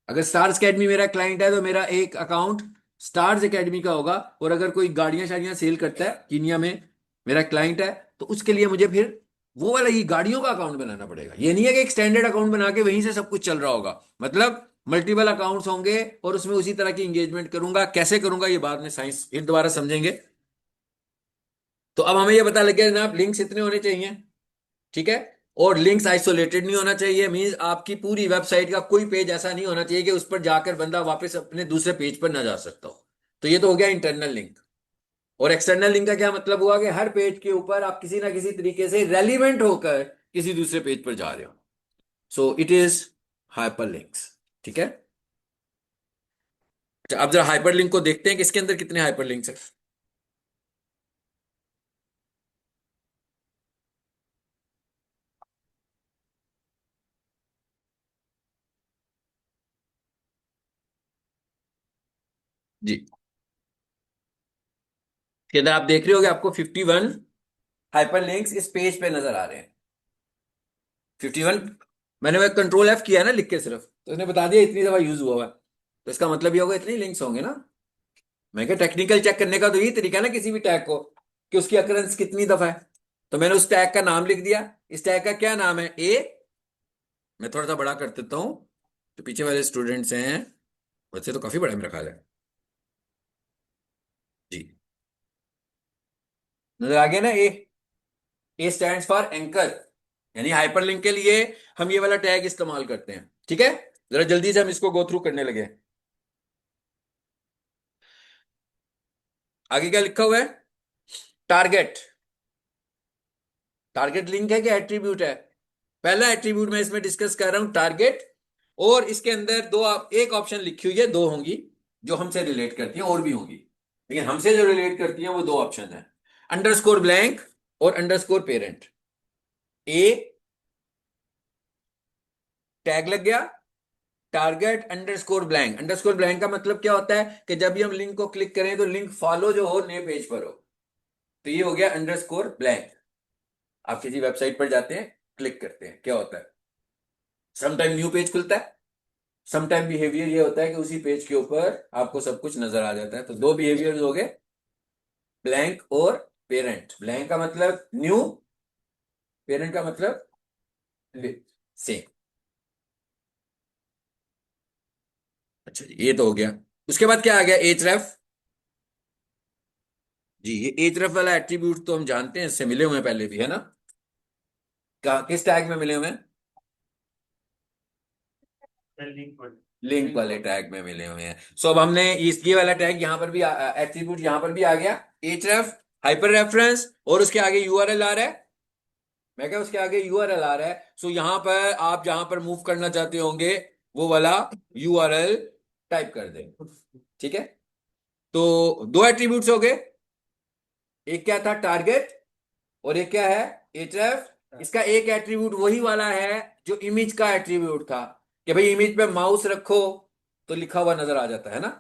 अगर स्टार्स अकेडमी मेरा क्लाइंट है तो मेरा एक अकाउंट स्टार्स अकेडमी का होगा। और अगर कोई गाड़ियां शाड़ियां सेल करता है कीनिया में, मेरा क्लाइंट है, तो उसके लिए मुझे फिर वो वाला ही गाड़ियों का अकाउंट बनाना पड़ेगा। ये नहीं है कि एक स्टैंडर्ड अकाउंट बना के वहीं से सब कुछ चल रहा होगा। मतलब मल्टीपल अकाउंट्स होंगे और उसमें उसी तरह की इंगेजमेंट करूंगा। कैसे करूंगा ये बाद में साइंस फिर दोबारा समझेंगे। तो अब हमें ये पता लग गया जनाब लिंक्स इतने होने चाहिए, ठीक है। और लिंक्स आइसोलेटेड नहीं होना चाहिए, मींस आपकी पूरी वेबसाइट का कोई पेज ऐसा नहीं होना चाहिए कि उस पर जाकर बंदा वापस अपने दूसरे पेज पर ना जा सकता हो। तो ये तो हो गया इंटरनल लिंक। और एक्सटर्नल लिंक का क्या मतलब हुआ कि हर पेज के ऊपर आप किसी ना किसी तरीके से रेलिवेंट होकर किसी दूसरे पेज पर जा रहे हो। सो इट इज हाइपर लिंक्स, ठीक है। अच्छा, अब जरा हाइपर लिंक को देखते हैं कि इसके अंदर कितने हाइपर लिंक्स है। जी, इसके अंदर आप देख रहे हो कि आपको 51 हाइपर लिंक्स इस पेज पे नजर आ रहे हैं। 51 मैंने वह कंट्रोल F किया ना लिख के सिर्फ, तो उसने बता दिया इतनी दफा यूज हुआ है, तो इसका मतलब ये होगा इतने लिंक्स होंगे ना। मैं क्या, टेक्निकल चेक करने का तो यही तरीका है ना किसी भी टैग को, कि उसकी अकरेंस कितनी दफा है। तो मैंने उस टैग का नाम लिख दिया, इस टैग का क्या नाम है, ए। मैं थोड़ा सा बड़ा कर देता हूं, तो पीछे वाले स्टूडेंट्स हैं, वैसे तो काफी बड़ा है मेरा ख्याल है जी। नजर आ गया ना, ए स्टैंड्स फॉर एंकर, यानी हाइपरलिंक के लिए हम ये वाला टैग इस्तेमाल करते हैं। ठीक है, जरा जल्दी से हम इसको गो थ्रू करने लगे। आगे क्या लिखा हुआ है, टारगेट। टारगेट लिंक है कि एट्रीब्यूट है? पहला एट्रीब्यूट मैं इसमें डिस्कस कर रहा हूं, टारगेट। और इसके अंदर दो, एक ऑप्शन लिखी हुई है, दो होंगी जो हमसे रिलेट करती हैं, और भी होंगी, लेकिन हमसे जो रिलेट करती हैं वो दो ऑप्शन है, अंडरस्कोर ब्लैंक और अंडरस्कोर पेरेंट। ए टैग लग गया, target underscore blank. Underscore blank का मतलब क्या होता है कि जब भी हम लिंक को क्लिक करें तो लिंक फॉलो जो हो नए पेज पर हो, तो ये हो गया अंडरस्कोर ब्लैंक। आप किसी वेबसाइट पर जाते हैं, क्लिक करते हैं, क्या होता है, समटाइम न्यू पेज खुलता है, समटाइम बिहेवियर ये होता है कि उसी पेज के ऊपर आपको सब कुछ नजर आ जाता है। तो दो बिहेवियर्स हो गए, ब्लैंक और पेरेंट। ब्लैंक का मतलब न्यू, पेरेंट का मतलब सेम। अच्छा जी, ये तो हो गया। उसके बाद क्या आ गया, एचरेफ। जी, ये एचरेफ वाला एट्रीब्यूट तो हम जानते हैं, इससे मिले हुए हैं पहले भी, है ना? किस टैग में मिले हुए हैं? लिंक पर। लिंक वाले टैग में मिले हुए हैं। सो अब हमने ये वाला टैग यहाँ पर भी, एट्रीब्यूट यहाँ पर भी आ गया, एचरेफ, हाइपर रेफरेंस, और उसके आगे यूआरएल आ रहा है। मैं क्या, उसके आगे यूआरएल आ रहा है, सो यहाँ पर आप जहां पर मूव करना चाहते होंगे वो वाला यूआरएल टाइप कर दें। ठीक है, तो दो एट्रीब्यूट्स हो गए, एक क्या था, टारगेट, और एक क्या है, एचएफ। इसका एक एट्रीब्यूट वही वाला है जो इमेज का एट्रीब्यूट था, कि भाई इमेज पे माउस रखो तो लिखा हुआ नजर आ जाता है ना।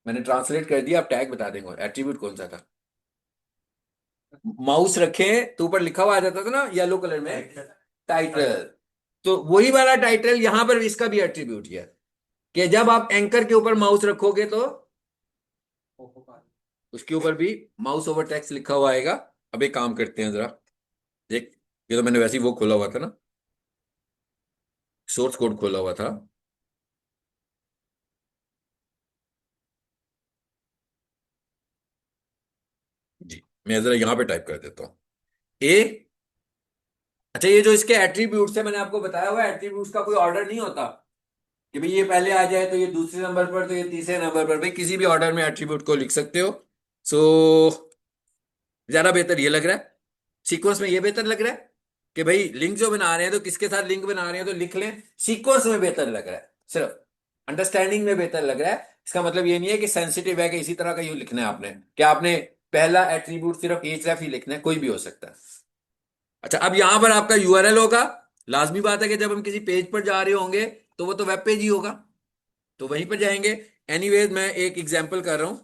मैंने ट्रांसलेट कर दिया, आप टैग बता देंगे एट्रीब्यूट कौन सा था। माउस रखें तो ऊपर लिखा हुआ आ जाता था ना येलो कलर में, टाइटल। तो वही वाला टाइटल यहां पर इसका भी एट्रीब्यूट है, कि जब आप एंकर के ऊपर माउस रखोगे तो उसके ऊपर भी माउस ओवर टेक्स्ट लिखा हुआ आएगा। अब एक काम करते हैं जरा, देख, ये तो मैंने वैसे ही वो खोला हुआ था ना, सोर्स कोड खोला हुआ था। जी, मैं जरा यहां पे टाइप कर देता हूं, ए। अच्छा, ये जो इसके एट्रीब्यूट्स है, मैंने आपको बताया हुआ एट्रीब्यूट्स का कोई ऑर्डर नहीं होता, कि भाई ये पहले आ जाए तो ये दूसरे नंबर पर, तो ये तीसरे नंबर पर, भाई किसी भी ऑर्डर में एट्रीब्यूट को लिख सकते हो। सो ज्यादा बेहतर ये लग रहा है, सीक्वेंस में ये बेहतर लग रहा है, कि भाई लिंक जो बना रहे हैं तो किसके साथ लिंक बना रहे हैं तो लिख लें, सीक्वेंस में बेहतर लग रहा है, सिर्फ अंडरस्टैंडिंग में बेहतर लग रहा है। इसका मतलब ये नहीं है कि सेंसिटिव है कि इसी तरह का यूं लिखना है आपने, क्या आपने पहला एट्रीब्यूट सिर्फ href ही लिखना है, कोई भी हो सकता है। अच्छा, अब यहां पर आपका यूआरएल होगा। लाजमी बात है कि जब हम किसी पेज पर जा रहे होंगे तो वो तो वेब पेज ही होगा, तो वहीं पर जाएंगे। एनीवेज मैं एक एग्जांपल कर रहा हूं,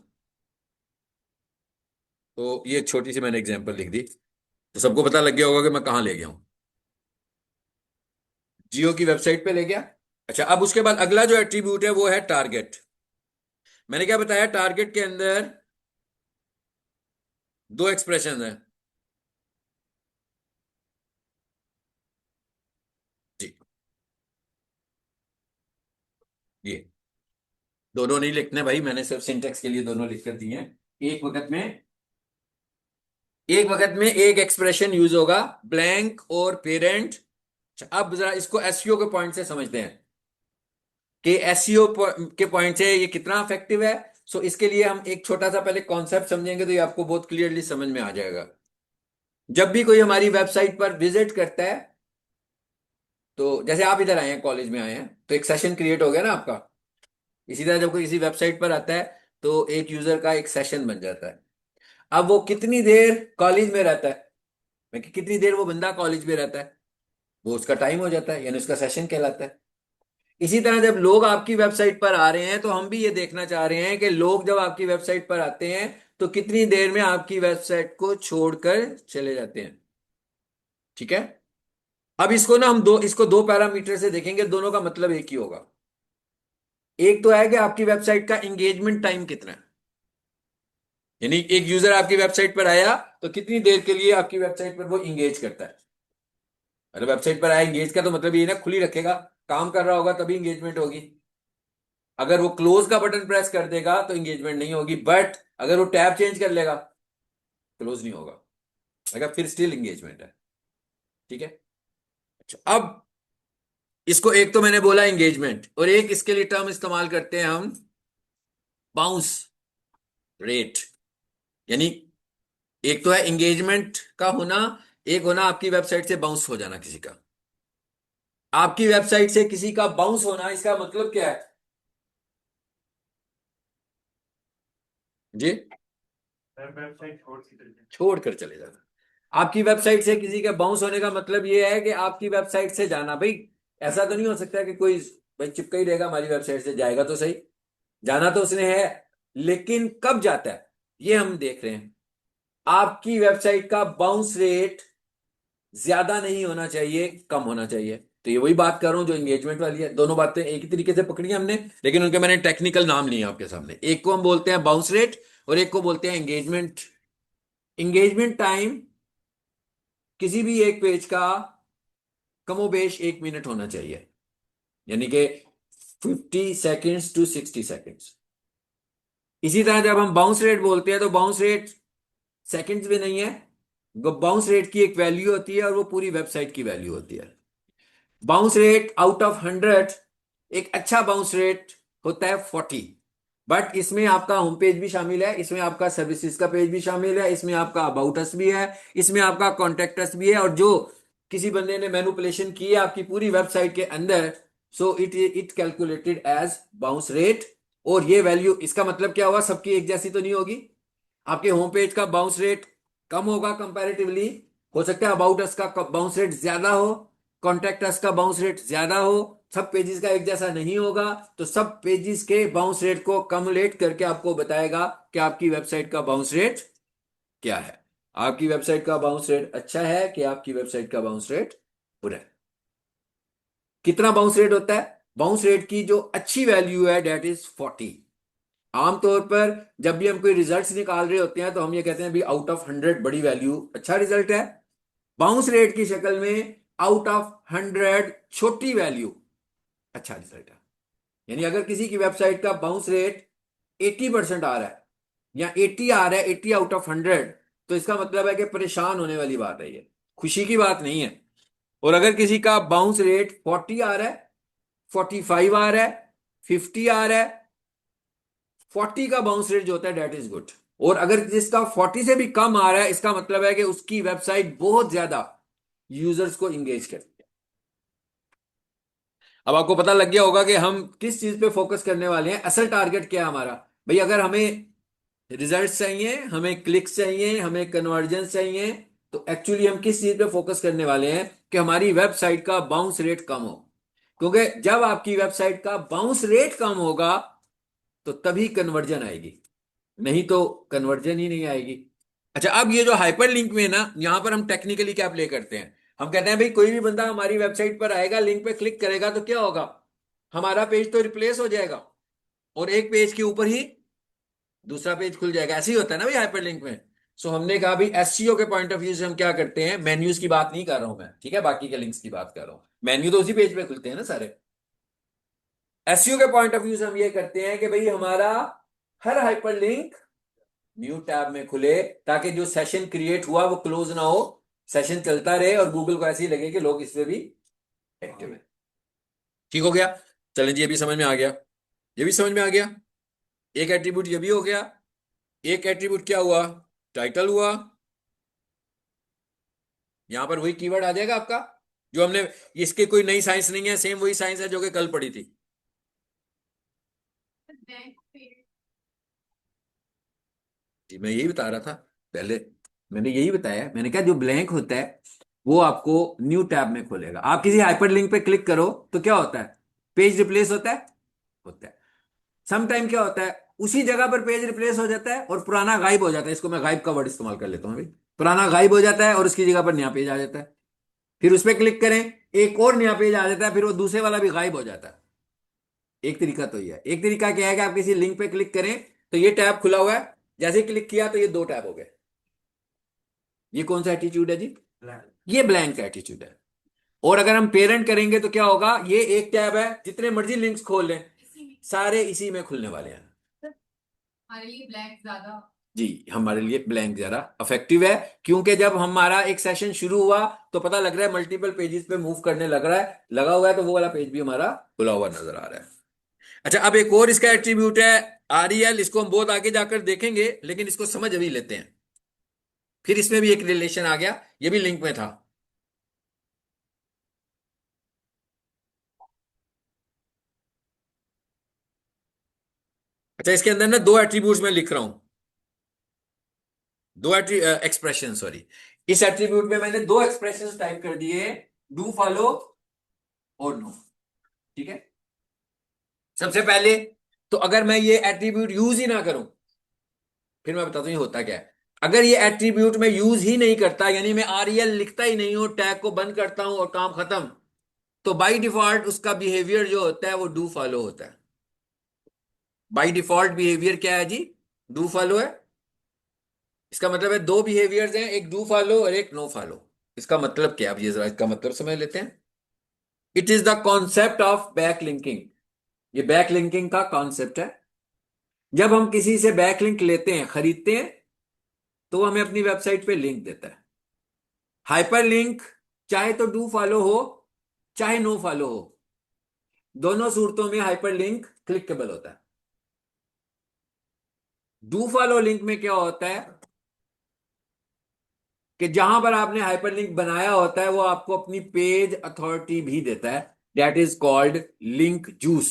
तो ये एक छोटी सी मैंने एग्जांपल लिख दी, तो सबको पता लग गया होगा कि मैं कहां ले गया हूं, जियो की वेबसाइट पे ले गया। अच्छा, अब उसके बाद अगला जो एट्रीब्यूट है वो है टारगेट। मैंने क्या बताया, टारगेट के अंदर दो एक्सप्रेशन है। जी, ये दोनों नहीं लिखने भाई, मैंने सिर्फ सिंटेक्स के लिए दोनों लिख कर दिए हैं। एक वक्त में, एक वक्त में एक एक्सप्रेशन यूज होगा, ब्लैंक और पेरेंट। अब जरा इसको एसईओ के पॉइंट से समझते हैं कि एसईओ के पॉइंट से ये कितना इफेक्टिव है। सो इसके लिए हम एक छोटा सा पहले कॉन्सेप्ट समझेंगे तो ये आपको बहुत क्लियरली समझ में आ जाएगा। जब भी कोई हमारी वेबसाइट पर विजिट करता है, तो जैसे आप इधर आए हैं, कॉलेज में आए हैं, तो एक सेशन क्रिएट हो गया ना आपका। इसी तरह जब कोई किसी वेबसाइट पर आता है तो एक यूजर का एक सेशन बन जाता है। अब वो कितनी देर कॉलेज में रहता है, मैं कि कितनी देर वो बंदा कॉलेज में रहता है, वो उसका टाइम हो जाता है, यानी उसका सेशन कहलाता है। इसी तरह जब लोग आपकी वेबसाइट पर आ रहे हैं तो हम भी ये देखना चाह रहे हैं कि लोग जब आपकी वेबसाइट पर आते हैं तो कितनी देर में आपकी वेबसाइट को छोड़कर चले जाते हैं। ठीक है, अब इसको ना हम इसको दो पैरामीटर से देखेंगे, दोनों का मतलब एक ही होगा। एक तो है कि आपकी वेबसाइट का एंगेजमेंट टाइम कितना है, यानी एक यूजर आपकी वेबसाइट पर आया तो कितनी देर के लिए आपकी वेबसाइट पर वो इंगेज करता है। अरे वेबसाइट पर आया इंगेज का तो मतलब ये ना खुली रखेगा, काम कर रहा होगा तभी इंगेजमेंट होगी। अगर वो क्लोज का बटन प्रेस कर देगा तो इंगेजमेंट नहीं होगी, बट अगर वो टैब चेंज कर लेगा क्लोज नहीं होगा, अगर फिर स्टिल इंगेजमेंट है। ठीक है। अच्छा, अब इसको एक तो मैंने बोला एंगेजमेंट, और एक इसके लिए टर्म इस्तेमाल करते हैं हम बाउंस रेट। यानी एक तो है एंगेजमेंट का होना, एक होना आपकी वेबसाइट से बाउंस हो जाना किसी का। आपकी वेबसाइट से किसी का बाउंस होना, इसका मतलब क्या है जी? वेबसाइट छोड़ दी थी। छोड़कर चले जाना। आपकी वेबसाइट से किसी का बाउंस होने का मतलब यह है कि आपकी वेबसाइट से जाना। भाई ऐसा तो नहीं हो सकता कि कोई भाई चिपका ही रहेगा हमारी वेबसाइट से, जाएगा तो सही, जाना तो उसने है, लेकिन कब जाता है ये हम देख रहे हैं। आपकी वेबसाइट का बाउंस रेट ज्यादा नहीं होना चाहिए, कम होना चाहिए। तो ये वही बात कर रहा हूं जो एंगेजमेंट वाली है। दोनों बातें एक ही तरीके से पकड़ी हमने, लेकिन उनके मैंने टेक्निकल नाम लिए आपके सामने। एक को हम बोलते हैं बाउंस रेट और एक को बोलते हैं एंगेजमेंट। एंगेजमेंट टाइम किसी भी एक पेज का कमोबेश 1 मिनट होना चाहिए, यानी कि 50 सेकेंड्स टू 60 सेकेंड्स। इसी तरह जब हम बाउंस रेट बोलते हैं तो बाउंस रेट सेकंड्स में नहीं है, बाउंस रेट की एक वैल्यू होती है और वो पूरी वेबसाइट की वैल्यू होती है। बाउंस रेट आउट ऑफ 100, एक अच्छा बाउंस रेट होता है 40। बट इसमें आपका होम पेज भी शामिल है, इसमें आपका सर्विसेज का पेज भी शामिल है, इसमें आपका अबाउट अस भी है, इसमें आपका कॉन्टेक्ट अस भी है, और जो किसी बंदे ने मैनिपुलेशन की है आपकी पूरी वेबसाइट के अंदर, so it calculated as bounce rate. और ये वैल्यू, इसका मतलब क्या हुआ, सबकी एक जैसी तो नहीं होगी। आपके होम पेज का बाउंस रेट कम होगा कंपैरेटिवली, हो सकता है अबाउट अस का बाउंस रेट ज्यादा हो, कॉन्टैक्ट अस का बाउंस रेट ज्यादा हो, सब पेजेस का एक जैसा नहीं होगा। तो सब पेजेस के बाउंस रेट को कम्युलेट करके आपको बताएगा कि आपकी वेबसाइट का बाउंस रेट क्या है। आपकी वेबसाइट का बाउंस रेट अच्छा है कि आपकी वेबसाइट का बाउंस रेट बुरा है। कितना बाउंस रेट होता है? बाउंस रेट की जो अच्छी वैल्यू है डेट इज 40। आमतौर पर जब भी हम कोई रिजल्ट्स निकाल रहे होते हैं तो हम ये कहते हैं भी आउट ऑफ 100 बड़ी वैल्यू, अच्छा रिजल्ट है। बाउंस रेट की शक्ल में आउट ऑफ 100 छोटी वैल्यू, अच्छा रिजल्ट है। यानी अगर किसी की वेबसाइट का बाउंस रेट 80% आ रहा है या 80 आ रहा है, 80 आउट ऑफ 100, तो इसका मतलब है कि परेशान होने वाली बात है, ये खुशी की बात नहीं है। और अगर किसी का बाउंस रेट 40 आ रहा है, 45 आ रहा है, 50 आ रहा है, 40 का बाउंस रेट जो होता है डेट इज गुड। और अगर जिसका 40 से भी कम आ रहा है, इसका मतलब है कि उसकी वेबसाइट बहुत ज्यादा यूजर्स को इंगेज करती है। अब आपको पता लग गया होगा कि हम किस चीज पे फोकस करने वाले हैं, असल टारगेट क्या है हमारा। भाई अगर हमें रिजल्ट्स चाहिए, हमें क्लिक्स चाहिए, हमें कन्वर्जन चाहिए, तो एक्चुअली हम किस चीज पे फोकस करने वाले हैं कि हमारी वेबसाइट का बाउंस रेट कम हो। क्योंकि जब आपकी वेबसाइट का बाउंस रेट कम होगा तो तभी कन्वर्जन आएगी, नहीं तो कन्वर्जन ही नहीं आएगी। अच्छा, अब ये जो हाइपर लिंक में ना, यहां पर हम टेक्निकली क्या प्ले करते हैं, हम कहते हैं भाई कोई भी बंदा हमारी वेबसाइट पर आएगा, लिंक पे क्लिक करेगा तो क्या होगा, हमारा पेज तो रिप्लेस हो जाएगा और एक पेज के ऊपर ही दूसरा पेज खुल जाएगा। ऐसे ही होता है ना भाई हाइपर लिंक में। सो हमने कहा भाई एसईओ के पॉइंट ऑफ व्यू से हम क्या करते हैं, मेन्यूज की बात नहीं कर रहा हूं मैं, ठीक है, बाकी के लिंक्स की बात कर रहा हूं। मेन्यू तो उसी पेज पे खुलते हैं ना सारे। एसईओ के पॉइंट ऑफ व्यू से हम ये करते हैं कि भाई हमारा हर हाइपर लिंक न्यू टैब में खुले, ताकि जो सेशन क्रिएट हुआ वो क्लोज ना हो, सेशन चलता रहे और गूगल को ऐसे ही लगे कि लोग इस पे भी एक्टिव है। ठीक हो गया? चलें जी, ये भी समझ में आ गया, ये भी समझ में आ गया। एक एट्रीब्यूट ये भी हो गया। एक एट्रीब्यूट क्या हुआ, टाइटल हुआ। यहां पर वही कीवर्ड आ जाएगा आपका जो हमने, इसके कोई नई साइंस नहीं है, सेम वही साइंस है जो कि कल पढ़ी थी। जी मैं यही बता रहा था पहले, मैंने यही बताया, मैंने कहा जो ब्लैंक होता है वो आपको न्यू टैब में खोलेगा। आप किसी हाइपर लिंक पे क्लिक करो तो क्या होता है, पेज रिप्लेस होता है। सम टाइम क्या होता है, उसी जगह पर पेज रिप्लेस हो जाता है और पुराना गायब हो जाता है। इसको मैं गायब का वर्ड इस्तेमाल कर लेता हूं अभी। पुराना गायब हो जाता है और उसकी जगह पर नया पेज आ जाता है। फिर उस पर क्लिक करें, एक और नया पेज आ जाता है, फिर वो दूसरे वाला भी गायब हो जाता है। एक तरीका तो ये है। एक तरीका क्या है कि आप किसी लिंक पे क्लिक करें तो ये टैब खुला हुआ है, जैसे क्लिक किया तो ये दो टैब हो गए। ये कौन सा एटीट्यूड है जी? ये ब्लैंक एटीट्यूड है। और अगर हम पेरेंट करेंगे तो क्या होगा, ये एक टैब है, जितने मर्जी लिंक्स खोल लें सारे इसी में खुलने वाले हैं। हमारे लिए ब्लैक ज्यादा जी, हमारे लिए ब्लैंक ज्यादा इफेक्टिव है, क्योंकि जब हमारा एक सेशन शुरू हुआ तो पता लग रहा है मल्टीपल पेजेस पे मूव करने लग रहा है, लगा हुआ है, तो वो वाला पेज भी हमारा खुला हुआ नजर आ रहा है। अच्छा, अब एक और इसका एट्रीब्यूट है आरईएल। इसको हम बहुत आगे जाकर देखेंगे, लेकिन इसको समझ अभी लेते हैं। फिर इसमें भी एक रिलेशन आ गया, ये भी लिंक में था। अच्छा, इसके अंदर ना दो एट्रीब्यूट्स मैं लिख रहा हूं, दो एक्सप्रेशन, सॉरी। इस एट्रीब्यूट में मैंने दो एक्सप्रेशन टाइप कर दिए, डू फॉलो और नो। ठीक है, सबसे पहले तो अगर मैं ये एट्रीब्यूट यूज ही ना करूं, फिर मैं बताता हूं ये होता क्या है। अगर ये एट्रीब्यूट मैं यूज ही नहीं करता, यानी मैं आरईएल लिखता ही नहीं हूं, टैग को बंद करता हूं और काम खत्म, तो बाय डिफॉल्ट उसका बिहेवियर जो होता है वो डू फॉलो होता है। बाय डिफॉल्ट बिहेवियर क्या है जी? डू फॉलो है। इसका मतलब है दो बिहेवियर्स हैं, एक डू फॉलो और एक नो फॉलो। इसका मतलब क्या है, अब ये जरा इसका मतलब समझ लेते हैं। It is the concept of back linking. ये बैक लिंकिंग का कॉन्सेप्ट है। जब हम किसी से बैक लिंक लेते हैं, खरीदते हैं, तो वो हमें अपनी वेबसाइट पे लिंक देता है। हाइपर लिंक चाहे तो डू फॉलो हो चाहे नो फॉलो हो, दोनों सूरतों में हाइपर लिंक क्लिकेबल होता है। डू फॉलो लिंक में क्या होता है कि जहां पर आपने हाइपरलिंक बनाया होता है वो आपको अपनी पेज अथॉरिटी भी देता है। That is called link juice.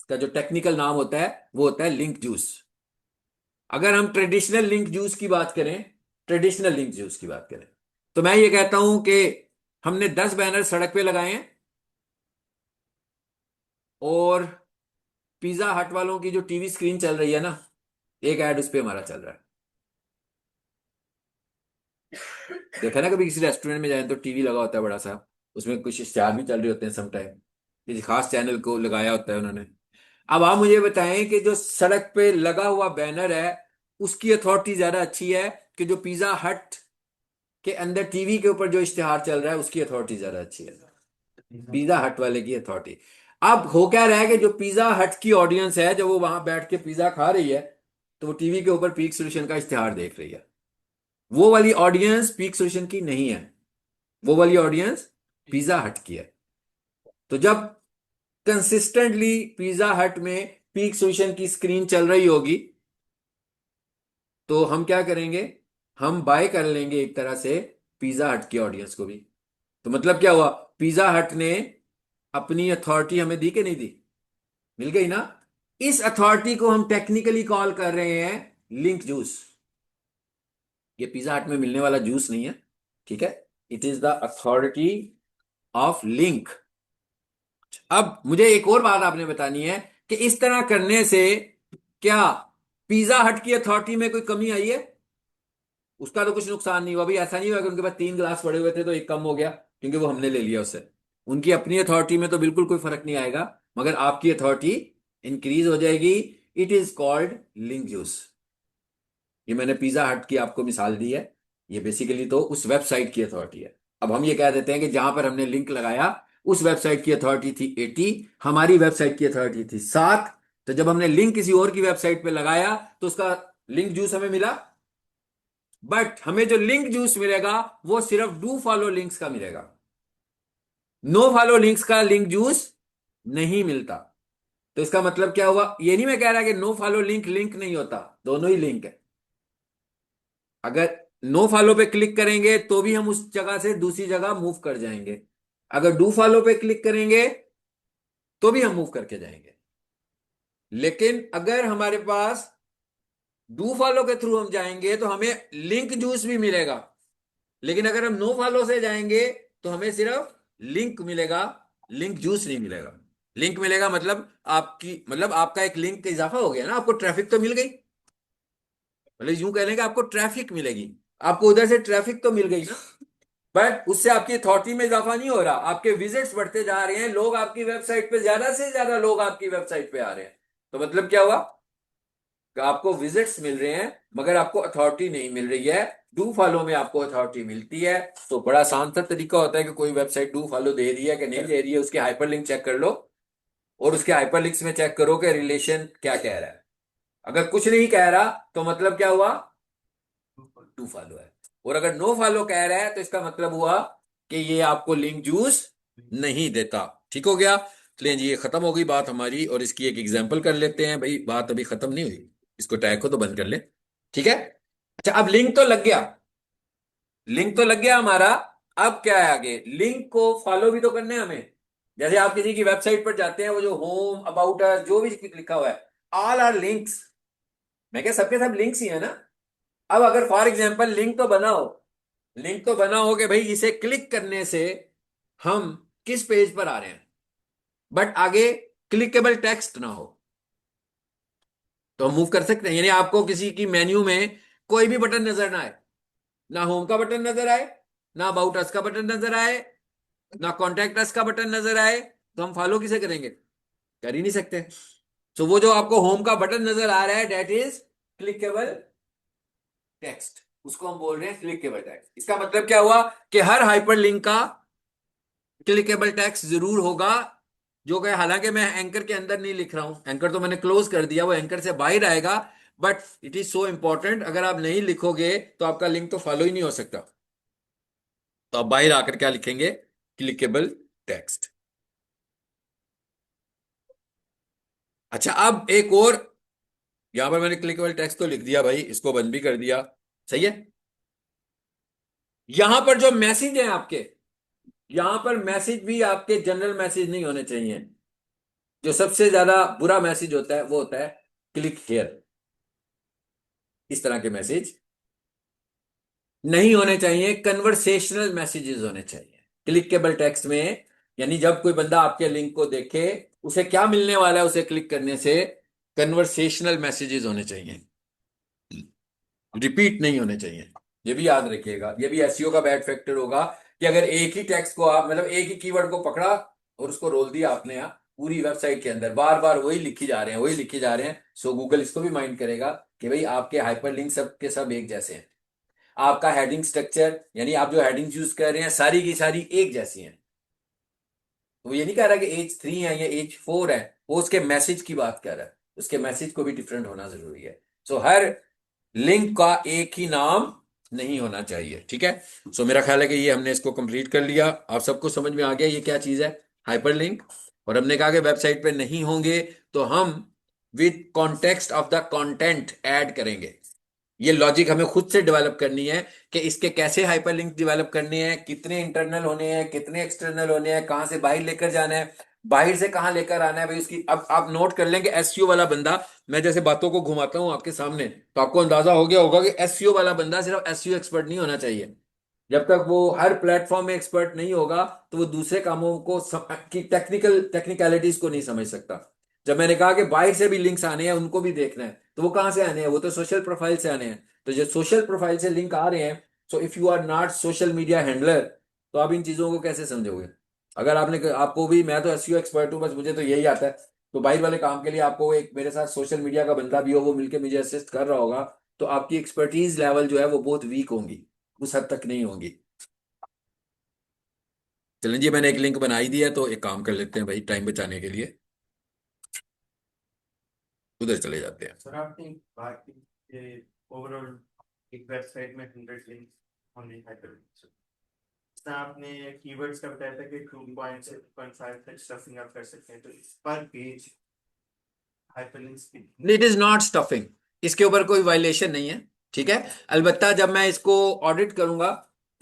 इसका जो टेक्निकल नाम होता है वो होता है लिंक जूस। अगर हम ट्रेडिशनल लिंक जूस की बात करें, ट्रेडिशनल लिंक जूस की बात करें, तो मैं ये कहता हूं कि हमने 10 बैनर सड़क पे लगाए हैं, और पिज्जा हट वालों की जो टीवी स्क्रीन चल रही है ना, एक ऐड उस पे हमारा चल रहा है। देखा ना, कभी किसी रेस्टोरेंट में जाए तो टीवी लगा होता है बड़ा सा, उसमें कुछ स्टार भी चल रहे होते हैं समटाइम, किसी खास चैनल को लगाया होता है उन्होंने। अब आप मुझे बताएं कि जो सड़क पे लगा हुआ बैनर है उसकी अथॉरिटी ज्यादा अच्छी है कि जो पिज्जा हट के अंदर टीवी के ऊपर जो इश्तिहार चल रहा है उसकी अथॉरिटी ज्यादा अच्छी है? पिज्जा हट वाले की अथॉरिटी। अब हो क्या रहा है कि जो पिज्जा हट की ऑडियंस है, जब वो वहां बैठ के पिज्जा खा रही है, तो वो टीवी के ऊपर पीक सोल्यूशन का इश्तिहार देख रही है। वो वाली ऑडियंस पीक सोल्यूशन की नहीं है, वो वाली ऑडियंस पिज्जा हट की है। तो जब कंसिस्टेंटली पिज्जा हट में पीक सोल्यूशन की स्क्रीन चल रही होगी, तो हम क्या करेंगे, हम बाय कर लेंगे एक तरह से पिज्जा हट की ऑडियंस को भी। तो मतलब क्या हुआ, पिज्जा हट ने अपनी अथॉरिटी हमें दी कि नहीं दी? मिल गई ना। इस अथॉरिटी को हम टेक्निकली कॉल कर रहे हैं लिंक जूस। ये पिज्जा हट में मिलने वाला जूस नहीं है, ठीक है। It is the authority of link. अब मुझे एक और बात आपने बतानी है कि इस तरह करने से क्या पिज्जा हट की अथॉरिटी में कोई कमी आई है? उसका तो कुछ नुकसान नहीं हुआ भाई। ऐसा नहीं हुआ कि उनके पास 3 गिलास पड़े हुए थे तो एक कम हो गया क्योंकि वो हमने ले लिया उससे। उनकी अपनी अथॉरिटी में तो बिल्कुल कोई फर्क नहीं आएगा, मगर आपकी अथॉरिटी इंक्रीज हो जाएगी। It is called link juice. ये मैंने पिज्जा हट की आपको मिसाल दी है, ये बेसिकली तो उस वेबसाइट की अथॉरिटी है। अब हम ये कह देते हैं कि जहां पर हमने लिंक लगाया उस वेबसाइट की अथॉरिटी थी 80, हमारी वेबसाइट की अथॉरिटी थी 7। तो जब हमने लिंक किसी और की वेबसाइट पे लगाया तो उसका लिंक जूस हमें मिला, बट हमें जो लिंक जूस मिलेगा वो सिर्फ डू फॉलो लिंक्स का मिलेगा। नो फॉलो लिंक्स का लिंक जूस नहीं मिलता। तो इसका मतलब क्या हुआ, ये नहीं मैं कह रहा कि नो फॉलो लिंक लिंक नहीं होता, दोनों ही लिंक है। अगर नो फॉलो पे क्लिक करेंगे तो भी हम उस जगह से दूसरी जगह मूव कर जाएंगे, अगर डू फॉलो पे क्लिक करेंगे तो भी हम मूव करके जाएंगे। लेकिन अगर हमारे पास डू फॉलो के थ्रू हम जाएंगे तो हमें लिंक जूस भी मिलेगा, लेकिन अगर हम नो फॉलो से जाएंगे तो हमें सिर्फ लिंक मिलेगा, लिंक जूस नहीं मिलेगा। लिंक मिलेगा मतलब आपकी, मतलब आपका एक लिंक का इजाफा हो गया ना, आपको ट्रैफिक तो मिल गई। मतलब यूं कह लें कि आपको ट्रैफिक मिलेगी, आपको उधर से ट्रैफिक तो मिल गई ना। बट उससे आपकी अथॉरिटी में इजाफा नहीं हो रहा, आपके विजिट्स बढ़ते जा रहे हैं, लोग आपकी वेबसाइट पे, ज्यादा से ज्यादा लोग आपकी वेबसाइट पे आ रहे हैं। तो मतलब क्या हुआ कि आपको विजिट्स मिल रहे हैं मगर आपको अथॉरिटी नहीं मिल रही है। डू फॉलो में आपको अथॉरिटी मिलती है। तो बड़ा आसान सा तरीका होता है कि कोई वेबसाइट डू फॉलो दे रही है कि नहीं दे रही है, उसके हाइपरलिंक चेक कर लो और उसके हाइपरलिंक्स में चेक करो कि रिलेशन क्या कह रहा है। अगर कुछ नहीं कह रहा तो मतलब क्या हुआ, टू फॉलो है। और अगर नो फॉलो कह रहा है तो इसका मतलब हुआ कि ये आपको लिंक जूस नहीं देता। ठीक हो गया। चलिए जी, ये खत्म हो गई बात हमारी, और इसकी एक एग्जांपल कर लेते हैं। भाई बात अभी खत्म नहीं हुई, इसको टैग को तो बंद कर ले। ठीक है। अच्छा, अब लिंक तो लग गया, लिंक तो लग गया हमारा। अब क्या है आगे, लिंक को फॉलो भी तो करना है हमें। जैसे आप किसी की वेबसाइट पर जाते हैं, वो जो होम अबाउट अस जो भी लिखा हुआ है, ऑल आर लिंक्स। मैं क्या, सबके सब लिंक्स ही है ना। अब अगर फॉर एग्जाम्पल लिंक तो बना हो, लिंक तो बना हो कि भाई इसे क्लिक करने से हम किस पेज पर आ रहे हैं, बट आगे क्लिकेबल टेक्स्ट ना हो, तो हम मूव कर सकते हैं। यानी आपको किसी की मेन्यू में कोई भी बटन नजर ना आए, ना होम का बटन नजर आए, ना अबाउट अस का बटन नजर आए, ना कॉन्टैक्ट अस का बटन नजर आए, तो हम फॉलो किसे करेंगे, कर ही नहीं सकते। तो वो जो आपको होम का बटन नजर आ रहा है, दैट इज क्लिकेबल टेक्स्ट, उसको हम बोल रहे हैं क्लिकेबल टेक्स्ट। इसका मतलब क्या हुआ कि हर हाइपरलिंक का क्लिकेबल टेक्स्ट जरूर होगा, जो कि हालांकि मैं एंकर के अंदर नहीं लिख रहा हूं, एंकर तो मैंने क्लोज कर दिया, वो एंकर से बाहर आएगा। But it is so important, अगर आप नहीं लिखोगे तो आपका लिंक तो फॉलो ही नहीं हो सकता। तो आप बाहर आकर क्या लिखेंगे, क्लिकेबल टेक्स्ट। अच्छा, अब एक और, यहां पर मैंने क्लिकेबल टेक्स्ट तो लिख दिया भाई, इसको बंद भी कर दिया, सही है। यहां पर जो मैसेज है आपके, यहां पर मैसेज भी आपके जनरल मैसेज नहीं होने चाहिए। जो सबसे ज्यादा बुरा मैसेज होता है वो होता है क्लिक हेयर। इस तरह के मैसेज नहीं होने चाहिए, कन्वर्सेशनल मैसेजेस होने चाहिए क्लिकेबल टेक्स्ट में। यानी जब कोई बंदा आपके लिंक को देखे, उसे क्या मिलने वाला है उसे क्लिक करने से, कन्वर्सेशनल मैसेजेस होने चाहिए, रिपीट नहीं होने चाहिए। ये भी याद रखिएगा, ये भी एसईओ का बैड फैक्टर होगा कि अगर एक ही टेक्स्ट को आप, मतलब एक ही कीवर्ड को पकड़ा और उसको रोल दिया आपने यहाँ पूरी वेबसाइट के अंदर, बार बार वही लिखी जा रहे हैं, वही लिखी जा रहे हैं, सो गूगल इसको भी माइंड करेगा कि भाई आपके हाइपरलिंक सब के सब एक जैसे हैं। आपका हेडिंग स्ट्रक्चर, यानी आप जो हेडिंग यूज कर रहे हैं सारी की सारी एक जैसी हैं। तो वो ये नहीं कह रहा कि H3 है या H4 है, वो उसके मैसेज की बात कर रहा है, उसके मैसेज को भी डिफरेंट होना जरूरी है। सो हर लिंक का एक ही नाम नहीं होना चाहिए। ठीक है। सो मेरा ख्याल है कि ये हमने इसको कंप्लीट कर लिया, आप सबको समझ में आ गया ये क्या चीज है, हाइपरलिंक। और हमने कहा कि वेबसाइट पे नहीं होंगे तो हम with context of the content add करेंगे। ये लॉजिक हमें खुद से डेवलप करनी है कि इसके कैसे हाइपरलिंक डेवलप करने हैं, कितने इंटरनल होने हैं, कितने एक्सटर्नल होने हैं, कहां से बाहर लेकर जाना है, बाहर से कहां लेकर आना है भाई उसकी। अब आप नोट कर लेंगे एसईओ वाला बंदा, मैं जैसे बातों को घुमाता हूं आपके सामने तो आपको अंदाजा हो गया होगा कि एसईओ वाला बंदा सिर्फ एसईओ एक्सपर्ट नहीं होना चाहिए। जब तक वो हर प्लेटफॉर्म में एक्सपर्ट नहीं होगा तो वो दूसरे कामों को की टेक्निकलिटीज को नहीं समझ सकता। जब मैंने कहा कि बाहर से भी लिंक्स आने हैं, उनको भी देखना है, तो वो कहां से आने हैं, वो तो सोशल प्रोफाइल से आने हैं। तो जो सोशल प्रोफाइल से लिंक आ रहे हैं, so if you are not social media handler, तो आप इन चीजों को कैसे समझोगे। अगर आपने, आपको भी, मैं तो एसईओ एक्सपर्ट हूं, बस मुझे तो यही आता है, तो बाहर वाले काम के लिए आपको एक मेरे साथ सोशल मीडिया का बंदा भी हो, वो मिलकर मुझे असिस्ट कर रहा होगा, तो आपकी एक्सपर्टीज लेवल जो है वो बहुत वीक होंगी, उस हद तक नहीं होंगी। चलें जी, मैंने एक लिंक बनाई दी है, तो एक काम कर लेते हैं भाई टाइम बचाने के लिए, उधर चले जाते हैं। सर आपने बात की कि ओवरऑल एक वेबसाइट में 100 लिंक होने हाइपरलिंक्स, इसमें आपने कीवर्ड्स का बताया था कि 2.5 तक स्टफिंग आप कर सकते हैं, तो पर पेज हाइपरलिंक्स की इट इज नॉट स्टफिंग, इसके ऊपर कोई वायलेशन नहीं है। ठीक है। अलबत्ता जब मैं इसको ऑडिट करूंगा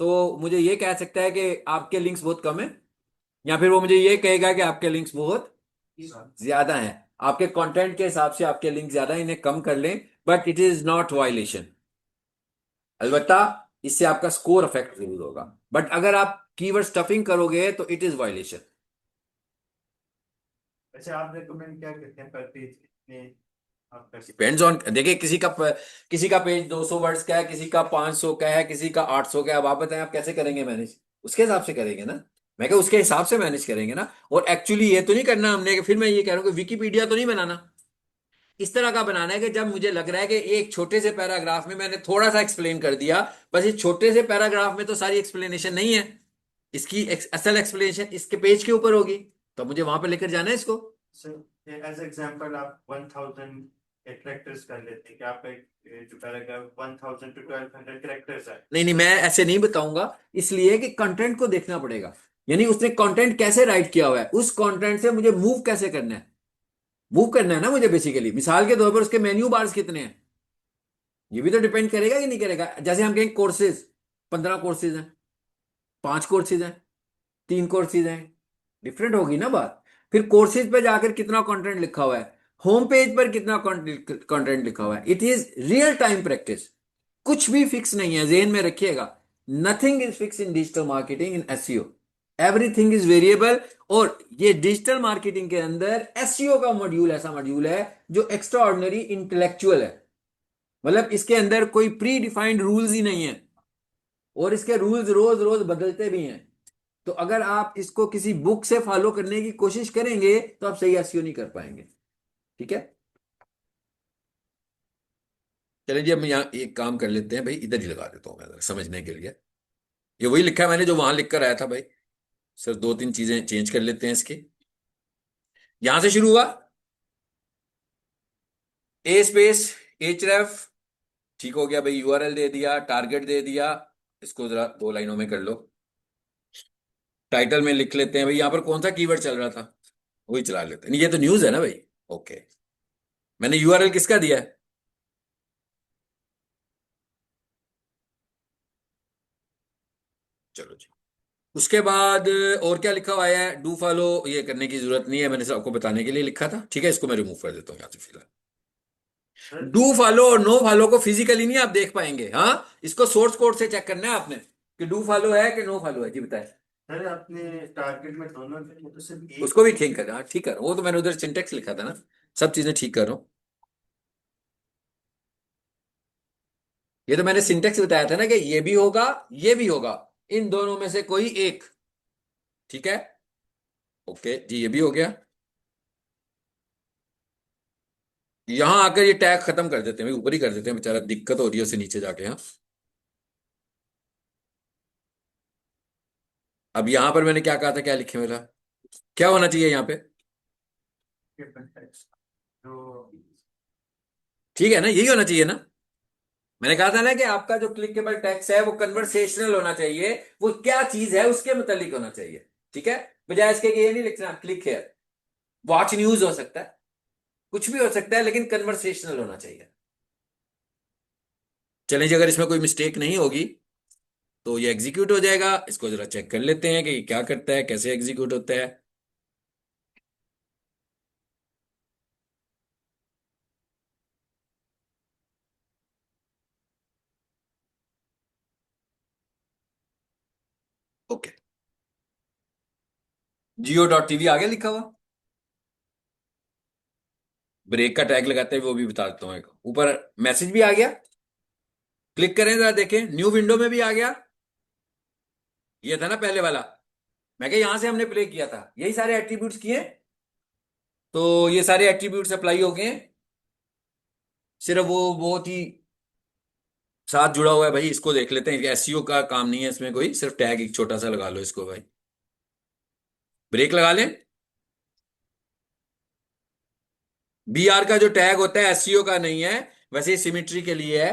तो मुझे ये कह सकता है कि आपके लिंक्स बहुत कम है, या फिर वो मुझे ये कहेगा कि आपके लिंक्स बहुत ज्यादा हैं। आपके कंटेंट के हिसाब से आपके लिंक ज्यादा हैं, इन्हें कम कर लें, but it is not violation. अलबत्ता इससे आपका स्कोर अफेक्ट जरूर होगा, बट अगर आप कीवर्ड स्टफिंग करोगे तो इट इज वायलेशन। अच्छा, आप रेकमेंड क्या करते हैं पर पेज में आप कर सकते डिपेंड्स ऑन, देखिए किसी का पेज 200 वर्ड्स का है, किसी का 500 का है, किसी का 800 का है। अब आप बताएं आप कैसे करेंगे मैनेज? उसके हिसाब से करेंगे ना। मैं क्या उसके हिसाब से मैनेज करेंगे ना। और एक्चुअली ये तो नहीं करना हमने कि फिर मैं ये कह रहा हूँ कि विकिपीडिया तो नहीं बनाना। इस तरह का बनाना है कि जब मुझे लग रहा है कि एक छोटे से पैराग्राफ में मैंने थोड़ा सा एक्सप्लेन कर दिया, बस इस छोटे से पैराग्राफ में तो सारी एक्सप्लेनेशन नहीं है। इसकी असल एक्सप्लेनेशन इसके पेज के ऊपर होगी, तो मुझे वहां पर लेकर जाना है इसको। सर एज एग्जांपल आप 1000 कैरेक्टर्स कर लेते हैं कि आप एक जो पैराग्राफ 1000 to 1200 कैरेक्टर्स है। नहीं नहीं, मैं ऐसे नहीं बताऊंगा। इसलिए कि कंटेंट को देखना पड़ेगा, यानी उसने कंटेंट कैसे राइट किया हुआ है, उस कंटेंट से मुझे मूव कैसे करना है। मूव करना है ना मुझे बेसिकली। मिसाल के तौर पर उसके मेन्यू बार्स कितने हैं, ये भी तो डिपेंड करेगा कि नहीं करेगा। जैसे हम कहेंगे कोर्सेज, 15 कोर्सेज हैं, 5 कोर्सेज हैं, 3 कोर्सेज हैं, डिफरेंट होगी ना बात। फिर कोर्सेज पे जाकर कितना कंटेंट लिखा हुआ है, होम पेज पर कितना कंटेंट लिखा हुआ है। It is real time practice. कुछ भी फिक्स नहीं है, जेहन में रखिएगा। Nothing is fix in digital marketing, in SEO everything is variable. और ये डिजिटल मार्केटिंग के अंदर एसईओ का मॉड्यूल ऐसा मॉड्यूल है जो एक्स्ट्रा ऑर्डिनरी इंटेलेक्चुअल है। मतलब इसके अंदर कोई प्री डिफाइंड रूल्स ही नहीं है, और इसके रूल्स रोज रोज बदलते भी हैं। तो अगर आप इसको किसी बुक से फॉलो करने की कोशिश करेंगे तो आप सही एसईओ नहीं कर पाएंगे। ठीक है, चलिए जी, अब यहाँ एक काम कर लेते हैं भाई, इधर ही लगा देता हूँ मैं जरा समझने के लिए। ये वही लिखा है मैंने जो वहां लिख कर आया था भाई। सर 2-3 चीजें चेंज कर लेते हैं इसकी। यहां से शुरू हुआ, ए स्पेस एच रेफ, ठीक हो गया भाई। यूआरएल दे दिया, टारगेट दे दिया। इसको जरा 2 लाइनों में कर लो। टाइटल में लिख लेते हैं भाई, यहां पर कौन सा कीवर्ड चल रहा था वही चला लेते हैं। नहीं, ये तो न्यूज है ना भाई। ओके, मैंने यूआरएल किसका दिया है? चलो जी। उसके बाद और क्या लिखा हुआ है? डू फॉलो ये करने की जरूरत नहीं है, मैंने सबको बताने के लिए लिखा था। ठीक है, इसको मैं रिमूव कर देता हूँ यहाँ से फिलहाल। सर डू फॉलो और नो फॉलो को फिजिकली नहीं आप देख पाएंगे, हाँ, इसको सोर्स कोड से चेक करना है आपने कि डू फॉलो है कि नो फॉलो है। जी बताए। सर अपने टारगेट में दोनों थे, वो तो सिर्फ एक उसको भी ठीक कर, हाँ ठीक कर, वो तो मैंने उधर सिंटेक्स लिखा था ना, सब चीजें ठीक कर रहा हूँ। ये तो मैंने सिंटेक्स बताया था ना कि ये भी होगा, ये भी होगा, इन दोनों में से कोई एक। ठीक है, ओके जी, ये भी हो गया। यहां आकर ये टैग खत्म कर देते हैं भाई, ऊपर ही कर देते हैं, बेचारा दिक्कत हो रही है उसे नीचे जाके। हाँ, अब यहां पर मैंने क्या कहा था, क्या लिखे मेरा, क्या होना चाहिए यहाँ पे? के context, जो ठीक है ना, यही होना चाहिए ना। मैंने कहा था ना कि आपका जो क्लिकेबल टेक्स्ट है वो कन्वर्सेशनल होना चाहिए, वो क्या चीज है उसके मुतालिक होना चाहिए। ठीक है, बजाय इसके कि ये नहीं लिखना क्लिक है। वॉच न्यूज हो सकता है, कुछ भी हो सकता है, लेकिन कन्वर्सेशनल होना चाहिए। चलें जी, अगर इसमें कोई मिस्टेक नहीं होगी तो ये एग्जीक्यूट हो जाएगा। इसको जरा चेक कर लेते हैं कि ये क्या करता है, कैसे एग्जीक्यूट होता है। ओके, jiyo.tv आगे लिखा हुआ। ब्रेक का टैग लगाते हैं वो भी बता देता हूँ। एक ऊपर मैसेज भी आ गया, क्लिक करें जरा देखें, न्यू विंडो में भी आ गया। ये था ना पहले वाला, मैं क्या यहां से हमने प्ले किया था, यही सारे एट्रीब्यूट्स किए। तो ये सारे एट्रीब्यूट्स अप्लाई हो गए हैं। सिर्फ वो बहुत ही साथ जुड़ा हुआ है भाई, इसको देख लेते हैं। एसईओ का काम नहीं है इसमें कोई, सिर्फ टैग एक छोटा सा लगा लो इसको भाई। ब्रेक लगा लें। बीआर का जो टैग होता है एसईओ का नहीं है, वैसे सिमिट्री के लिए है।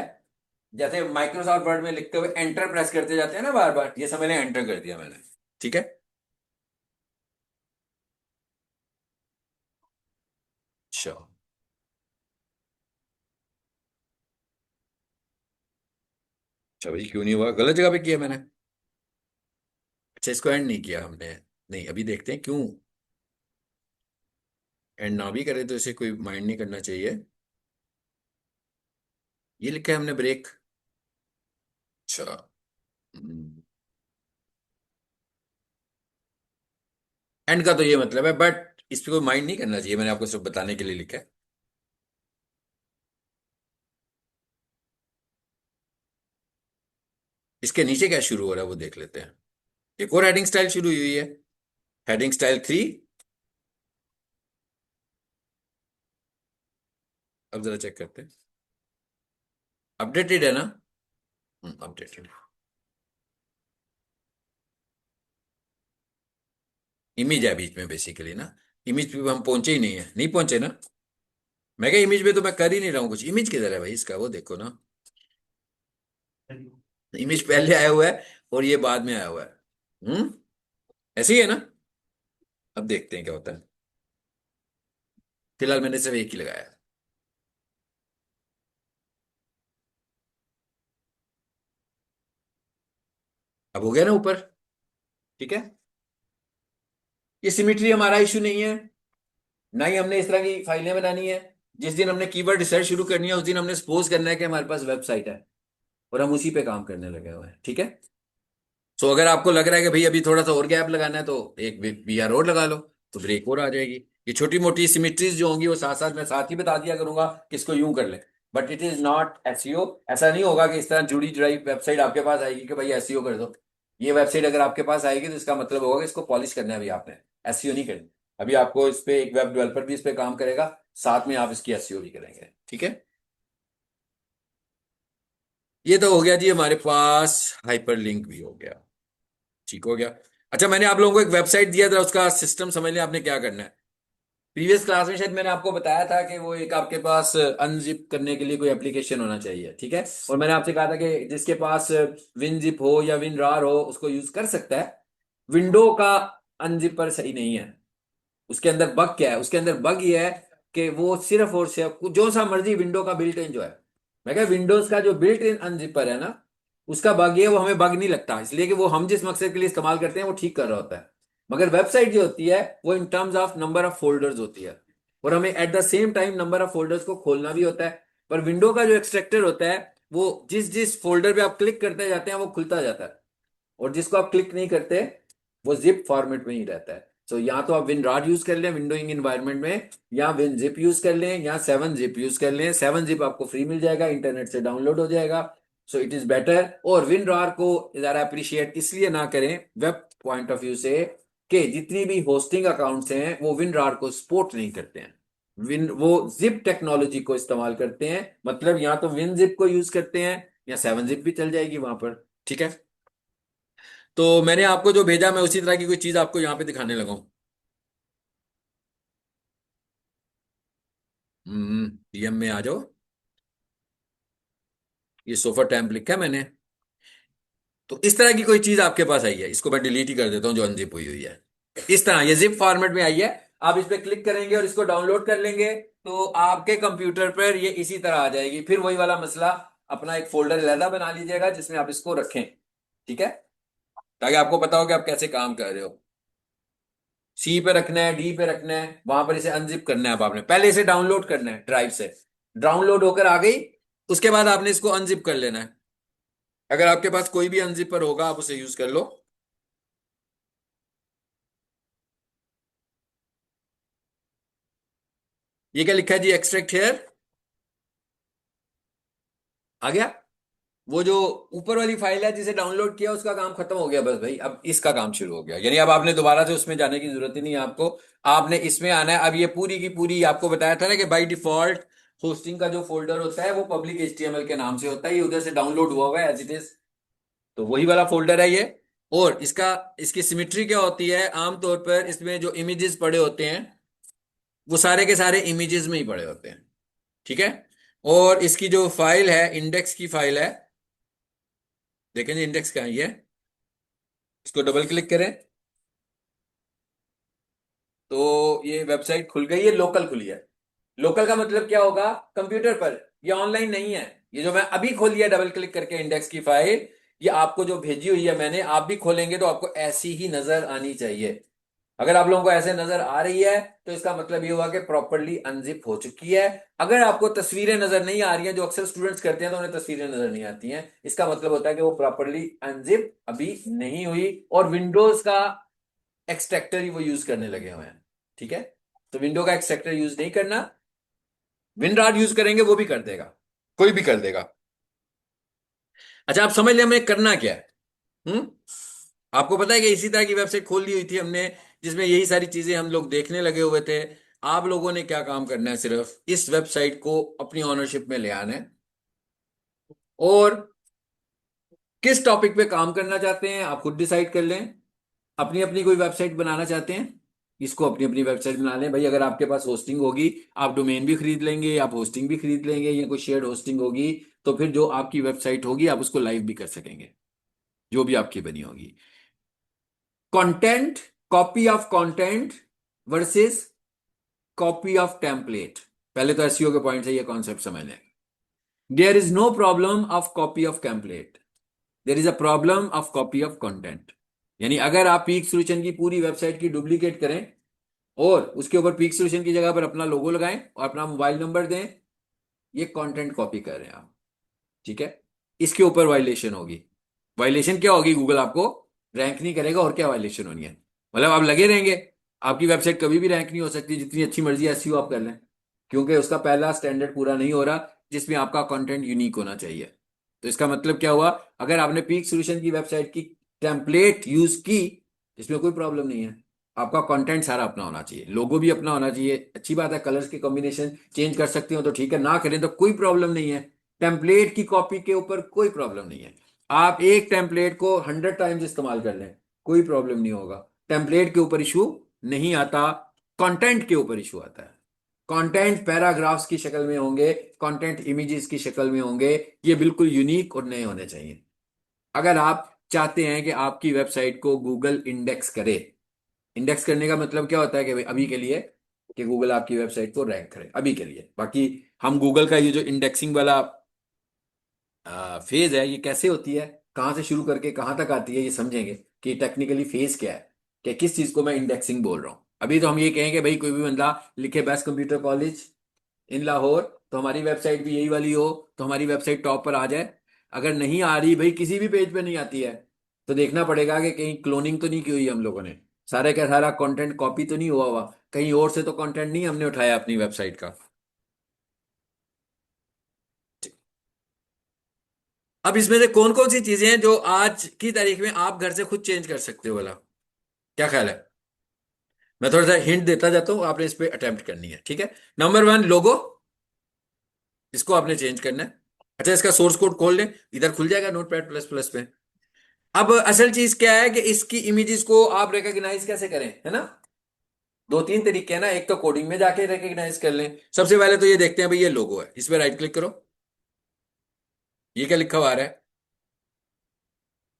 जैसे माइक्रोसॉफ्ट वर्ड में लिखते हुए एंटर प्रेस करते जाते हैं ना बार बार, ये सब मैंने एंटर कर दिया मैंने। ठीक है, अच्छा। अच्छा भाई, क्यों नहीं हुआ? गलत जगह पे किया मैंने। अच्छा, इसको एंड नहीं किया हमने। नहीं, अभी देखते हैं क्यों। एंड ना भी करे तो इसे कोई माइंड नहीं करना चाहिए। ये लिखा है हमने ब्रेक। अच्छा, एंड का तो ये मतलब है, बट इस पे कोई माइंड नहीं करना चाहिए, मैंने आपको सिर्फ बताने के लिए लिखा है। इसके नीचे क्या शुरू हो रहा है वो देख लेते हैं। एक और हेडिंग स्टाइल शुरू हुई है, हेडिंग स्टाइल 3। अब जरा चेक करते हैं, अपडेटेड है ना? अपडेटेड। इमेज है बीच में बेसिकली ना, इमेज पे हम पहुंचे ही नहीं है, नहीं पहुंचे ना। मैं क्या इमेज पे तो मैं कर ही नहीं रहा हूँ कुछ, इमेज किधर है भाई इसका, वो देखो ना। इमेज पहले आया हुआ है और ये बाद में आया हुआ है। ऐसे ही है ना। अब देखते हैं क्या होता है। फिलहाल मैंने सिर्फ एक ही लगाया है। अब हो गया ना ऊपर, ठीक है। ये सिमिट्री हमारा इशू नहीं है, ना ही हमने इस तरह की फाइलें बनानी है। जिस दिन हमने कीवर्ड रिसर्च शुरू करनी है उस दिन हमने सपोज करना है कि हमारे पास वेबसाइट है और हम उसी पे काम करने लगे हुए हैं, ठीक है। सो अगर आपको लग रहा है कि भाई अभी थोड़ा सा और गैप लगाना है तो एक बीआर और लगा लो, तो ब्रेक और आ जाएगी। ये छोटी मोटी सिमिट्रीज जो होंगी वो साथ साथ मैं साथ ही बता दिया करूंगा कि इसको यूं कर ले। But it is not SEO. ऐसा नहीं होगा कि इस तरह जुड़ी जुड़ाई वेबसाइट आपके पास आएगी कि भाई एसईओ कर दो। ये वेबसाइट अगर आपके पास आएगी तो इसका मतलब होगा कि इसको पॉलिश करना है अभी आपने, एसईओ नहीं करनी। अभी आपको इस पे एक वेब डेवलपर भी इस पे काम करेगा, साथ में आप इसकी एसईओ भी करेंगे, ठीक है। ये तो हो गया जी, हमारे पास हाइपर लिंक भी हो गया, ठीक हो गया। अच्छा, मैंने आप लोगों को एक वेबसाइट दिया था, उसका सिस्टम समझ लिया आपने क्या करना है। प्रीवियस क्लास में शायद मैंने आपको बताया था कि वो एक आपके पास अनजिप करने के लिए कोई एप्लीकेशन होना चाहिए, ठीक है। और मैंने आपसे कहा था कि जिसके पास विनजिप हो या विनरार हो उसको यूज कर सकता है। विंडो का अनजिपर सही नहीं है। उसके अंदर बग क्या है, उसके अंदर बग ये है कि वो सिर्फ और सिर्फ जो सा मर्जी विंडो का बिल्ट इन जो है, मैं कह विंडोज का जो बिल्ट इन अनजिपर है ना, उसका बग ये है, वो हमें बग नहीं लगता इसलिए कि वो हम जिस मकसद के लिए इस्तेमाल करते हैं वो ठीक कर रहा होता है। मगर वेबसाइट जो होती है वो in terms of number of folders होती है, और हमें at the same time number of folders को खोलना भी होता है। पर विंडो का जो एक्सट्रैक्टर होता है वो जिस जिस फोल्डर पे आप क्लिक करते जाते हैं वो खुलता जाता है, और जिसको आप क्लिक नहीं करते वो जिप फॉर्मेट में ही रहता है। तो या तो आप विनरार यूज कर लें विंडोइंग एनवायरनमेंट में, या विन जिप यूज कर लें, या 7-zip यूज कर लें। 7-zip आपको फ्री मिल जाएगा, इंटरनेट से डाउनलोड हो जाएगा। सो इट इज बेटर। और विनरार को ज्यादा अप्रिशिएट इसलिए ना करें वेब पॉइंट ऑफ व्यू से कि जितनी भी होस्टिंग अकाउंट्स हैं वो विनरार को सपोर्ट नहीं करते हैं। विन वो जिप टेक्नोलॉजी को इस्तेमाल करते हैं, मतलब या तो विन जिप को यूज करते हैं या 7-zip भी चल जाएगी वहां पर, ठीक है। तो मैंने आपको जो भेजा मैं उसी तरह की कोई चीज आपको यहाँ पे दिखाने लगा हूँ। डीएम में आ जाओ। ये सोफा टैम्प लिखा है मैंने। तो इस तरह की कोई चीज आपके पास आई है, इसको मैं डिलीट ही कर देता हूँ जो अनजिप हुई हुई है। इस तरह ये जिप फॉर्मेट में आई है। आप इस पे क्लिक करेंगे और इसको डाउनलोड कर लेंगे तो आपके कंप्यूटर पर ये इसी तरह आ जाएगी। फिर वही वाला मसला, अपना एक फोल्डर अलहदा बना लीजिएगा जिसमें आप इसको रखें, ठीक है, ताकि आपको पता हो कि आप कैसे काम कर रहे हो। सी पे रखना है, डी पे रखना है, वहां पर इसे अनजिप करना है। अब आपने पहले इसे डाउनलोड करना है ड्राइव से, डाउनलोड होकर आ गई, उसके बाद आपने इसको अनजिप कर लेना है। अगर आपके पास कोई भी अनजिपर होगा आप उसे यूज कर लो। ये क्या लिखा है जी, एक्सट्रैक्ट हेयर, आ गया। वो जो ऊपर वाली फाइल है जिसे डाउनलोड किया उसका काम खत्म हो गया, बस भाई अब इसका काम शुरू हो गया। यानी अब आपने दोबारा से उसमें जाने की जरूरत ही नहीं है आपको। आपने इसमें आना है। अब ये पूरी की पूरी आपको बताया था ना कि बाय डिफॉल्ट होस्टिंग का जो फोल्डर होता है वो पब्लिक एचटीएमएल के नाम से होता है, ये उधर से डाउनलोड हुआ हुआ है एज इट इज। तो वही वाला फोल्डर है ये। और इसका इसकी सिमिट्री क्या होती है, आमतौर पर इसमें जो इमेजेस पड़े होते हैं वो सारे के सारे इमेजेस में ही पड़े होते हैं, ठीक है। और इसकी जो फाइल है, इंडेक्स की फाइल है, देखें जी इंडेक्स कहाँ है ये। इसको डबल क्लिक करें तो ये वेबसाइट खुल गई, ये लोकल खुली है। लोकल का मतलब क्या होगा, कंप्यूटर पर, ये ऑनलाइन नहीं है। ये जो मैं अभी खोली है डबल क्लिक करके इंडेक्स की फाइल, ये आपको जो भेजी हुई है मैंने, आप भी खोलेंगे तो आपको ऐसी ही नजर आनी चाहिए। अगर आप लोगों को ऐसे नजर आ रही है तो इसका मतलब ये हुआ कि प्रॉपरली अनजिप हो चुकी है। अगर आपको तस्वीरें नजर नहीं आ रही हैं, जो अक्सर स्टूडेंट्स करते हैं तो उन्हें तस्वीरें नजर नहीं आती हैं, इसका मतलब होता है कि वो प्रॉपरली अनजिप अभी नहीं हुई और विंडोज का एक्सट्रैक्टर ही वो यूज करने लगे हुए हैं, ठीक है। तो विंडो का एक्सट्रैक्टर यूज नहीं करना, विनरार यूज करेंगे वो भी कर देगा, कोई भी कर देगा। अच्छा, आप समझ लें हमें करना क्या है। आपको पता है कि इसी तरह की वेबसाइट खोल ली हुई थी हमने, जिसमें यही सारी चीजें हम लोग देखने लगे हुए थे। आप लोगों ने क्या काम करना है, सिर्फ इस वेबसाइट को अपनी ऑनरशिप में ले आना है, और किस टॉपिक पे काम करना चाहते हैं आप खुद डिसाइड कर लें। अपनी अपनी कोई वेबसाइट बनाना चाहते हैं, इसको अपनी अपनी वेबसाइट बना लें भाई। अगर आपके पास होस्टिंग होगी, आप डोमेन भी खरीद लेंगे, आप होस्टिंग भी खरीद लेंगे, या कोई शेयर्ड होस्टिंग होगी, तो फिर जो आपकी वेबसाइट होगी आप उसको लाइव भी कर सकेंगे, जो भी आपकी बनी होगी। Content, copy of content versus copy of template. पहले तो एसईओ के पॉइंट से ये कॉन्सेप्ट समझ लें। There is no problem of copy of template, there is a problem of copy of content. यानी अगर आप पीक सोल्यूशन की पूरी वेबसाइट की डुप्लीकेट करें और उसके ऊपर पीक सोल्यूशन की जगह पर अपना लोगो लगाएं और अपना मोबाइल नंबर दें, ये कंटेंट कॉपी कर रहे हैं आप, ठीक है। इसके ऊपर वायलेशन होगी। वायलेशन क्या होगी, गूगल आपको रैंक नहीं करेगा, और क्या वायलेशन होनी है। मतलब आप लगे रहेंगे, आपकी वेबसाइट कभी भी रैंक नहीं हो सकती, जितनी अच्छी मर्जी एसईओ आप कर लें, क्योंकि उसका पहला स्टैंडर्ड पूरा नहीं हो रहा, जिसमें आपका कंटेंट यूनिक होना चाहिए। तो इसका मतलब क्या हुआ, अगर आपने पीक सोल्यूशन की वेबसाइट की टेम्पलेट यूज की, इसमें कोई प्रॉब्लम नहीं है। आपका कंटेंट सारा अपना होना चाहिए, लोगो भी अपना होना चाहिए, अच्छी बात है, कलर्स के कॉम्बिनेशन चेंज कर सकते हो तो ठीक है, ना करें तो कोई प्रॉब्लम नहीं है। टेम्पलेट की कॉपी के ऊपर कोई प्रॉब्लम नहीं है। आप एक टेम्पलेट को 100 टाइम्स इस्तेमाल कर लें, कोई प्रॉब्लम नहीं होगा। टेम्पलेट के ऊपर इशू नहीं आता, कंटेंट के ऊपर इशू आता है। कंटेंट पैराग्राफ्स की शक्ल में होंगे, कंटेंट इमेजेस की शक्ल में होंगे, ये बिल्कुल यूनिक और नए होने चाहिए। अगर आप चाहते हैं कि आपकी वेबसाइट को गूगल इंडेक्स करे, इंडेक्स करने का मतलब क्या होता है कि भाई अभी के लिए कि गूगल आपकी वेबसाइट को रैंक करे, अभी के लिए। बाकी हम गूगल का ये जो इंडेक्सिंग वाला फेज है, ये कैसे होती है, कहाँ से शुरू करके कहाँ तक आती है, ये समझेंगे कि टेक्निकली फेज क्या है, कि किस चीज को मैं इंडेक्सिंग बोल रहा हूँ। अभी तो हम ये कहें कि भाई कोई भी बंदा लिखे best computer college in Lahore, तो हमारी वेबसाइट भी यही वाली हो, तो हमारी वेबसाइट टॉप पर आ जाए। अगर नहीं आ रही भाई, किसी भी पेज पे नहीं आती है, तो देखना पड़ेगा कि कहीं क्लोनिंग तो नहीं की हुई हम लोगों ने, सारे का सारा कंटेंट कॉपी तो नहीं हुआ हुआ, कहीं और से तो कंटेंट नहीं हमने उठाया अपनी वेबसाइट का। अब इसमें से कौन कौन सी चीजें हैं जो आज की तारीख में आप घर से खुद चेंज कर सकते हो, वाला क्या ख्याल है। मैं थोड़ा सा हिंट देता जाता हूँ, आपने इस पे अटेम्प्ट करनी है, ठीक है। नंबर 1, लोगो, इसको आपने चेंज करना है। अच्छा, इसका सोर्स कोड खोल लें, इधर खुल जाएगा नोटपैड प्लस प्लस पे। अब असल चीज क्या है कि इसकी इमेजेस को आप रिकॉग्नाइज कैसे करें, है ना। दो तीन तरीके हैं ना, एक तो कोडिंग में जाके रिकॉग्नाइज कर लें। सबसे पहले तो ये देखते हैं भाई, ये लोगो है, इस पे राइट क्लिक करो, ये क्या लिखा हुआ आ रहा है,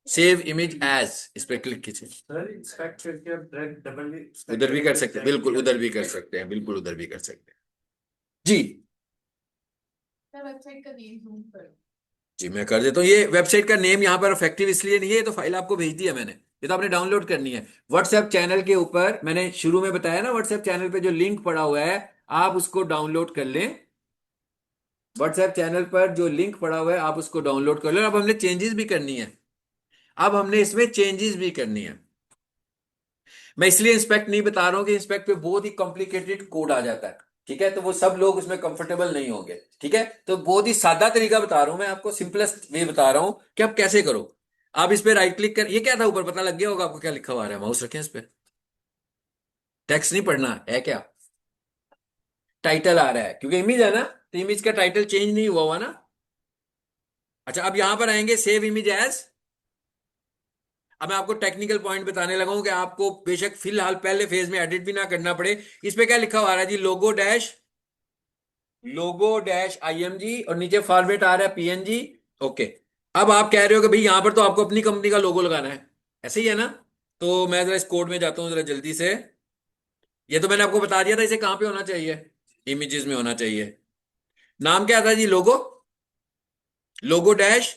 सेव इमेज एज, इस पे क्लिक कीजिए। सर इंस्पेक्ट करके आप डबल उधर भी कर सकते हैं, बिल्कुल उधर भी कर सकते हैं, बिल्कुल उधर भी कर सकते हैं जी। वेबसाइट का नेम ढूंढ करो। जी मैं कर देता हूँ। ये वेबसाइट का नेम यहाँ पर इफेक्टिव इसलिए नहीं है, ये तो फाइल आपको भेज दी है मैंने, ये तो आपने डाउनलोड करनी है। व्हाट्सएप चैनल के ऊपर मैंने शुरू में बताया ना, व्हाट्सएप चैनल पे जो लिंक पड़ा हुआ है, आप उसको डाउनलोड कर लें। व्हाट्सएप चैनल पर जो लिंक पड़ा हुआ है आप उसको डाउनलोड कर लें। अब हमने चेंजेस भी करनी है, अब हमने इसमें चेंजेस भी करनी है। मैं इसलिए इंस्पेक्ट नहीं बता रहा हूं कि इंस्पेक्ट पे बहुत ही कॉम्प्लिकेटेड कोड आ जाता है, ठीक है, तो वो सब लोग उसमें कंफर्टेबल नहीं होंगे, ठीक है। तो बहुत ही सादा तरीका बता रहा हूं मैं आपको, सिंपलेस्ट वे बता रहा हूं कि आप कैसे करो। आप इस पे राइट क्लिक कर, ये क्या था ऊपर पता लग गया होगा आपको क्या लिखा हुआ आ रहा है, माउस रखें इस पे, टेक्स्ट नहीं पढ़ना है क्या, टाइटल आ रहा है, क्योंकि इमेज है ना, तो इमेज का टाइटल चेंज नहीं हुआ हुआ ना। अच्छा, अब यहां पर आएंगे सेव इमेज एज। अब मैं आपको टेक्निकल पॉइंट बताने लगा हूं कि आपको बेशक फिलहाल पहले फेज में एडिट भी ना करना पड़े। इस पे क्या लिखा हुआ आ रहा है जी, लोगो डैश आईएमजी, और नीचे फॉर्मेट आ रहा है पीएनजी। ओके, अब आप कह रहे हो कि भाई यहां पर तो आपको अपनी कंपनी का लोगो लगाना है, ऐसे ही है ना। तो मैं जरा इस कोड में जाता हूं जरा जल्दी से। ये तो मैंने आपको बता दिया था, इसे कहां पे होना चाहिए, इमेजेस में होना चाहिए। नाम क्या था जी, लोगो डैश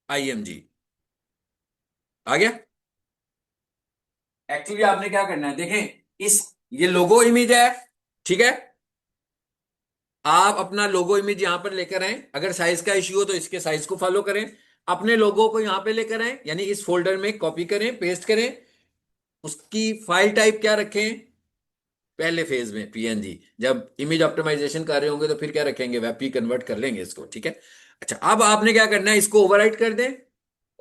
आईएमजी, आ गया। एक्चुअली आपने क्या करना है, देखें इस, ये लोगो इमेज है, ठीक है। आप अपना लोगो इमेज यहां पर लेकर आए, अगर साइज का इश्यू हो तो इसके साइज को फॉलो करें। अपने लोगो को यहां पे लेकर आए, यानी इस फोल्डर में कॉपी करें, पेस्ट करें। उसकी फाइल टाइप क्या रखें, पहले फेज में पीएनजी, जब इमेज ऑप्टिमाइजेशन कर रहे होंगे तो फिर क्या रखेंगे, वेब पी कन्वर्ट कर लेंगे इसको, ठीक है। अच्छा, अब आपने क्या करना है, इसको ओवरराइट कर दें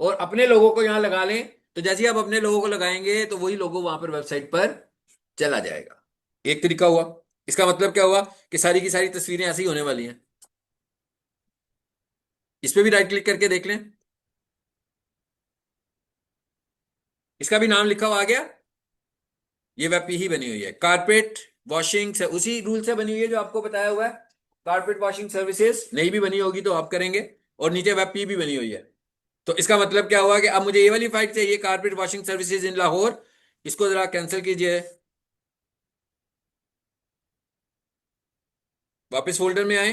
और अपने लोगों को यहां लगा लें। तो जैसे ही आप अपने लोगों को लगाएंगे तो वही लोगो वहां पर वेबसाइट पर चला जाएगा। एक तरीका हुआ। इसका मतलब क्या हुआ कि सारी की सारी तस्वीरें ऐसी ही होने वाली हैं। इस पे भी राइट क्लिक करके देख लें, इसका भी नाम लिखा हुआ आ गया। ये वेब ही बनी हुई है, कारपेट वॉशिंग से, उसी रूल से बनी हुई है जो आपको बताया हुआ है। कारपेट वॉशिंग सर्विसेज नहीं भी बनी होगी तो आप करेंगे, और नीचे वेब पी भी बनी हुई है। तो इसका मतलब क्या हुआ कि अब मुझे ये वाली फाइल चाहिए, carpet washing services in Lahore. इसको जरा कैंसिल कीजिए, वापस फोल्डर में आए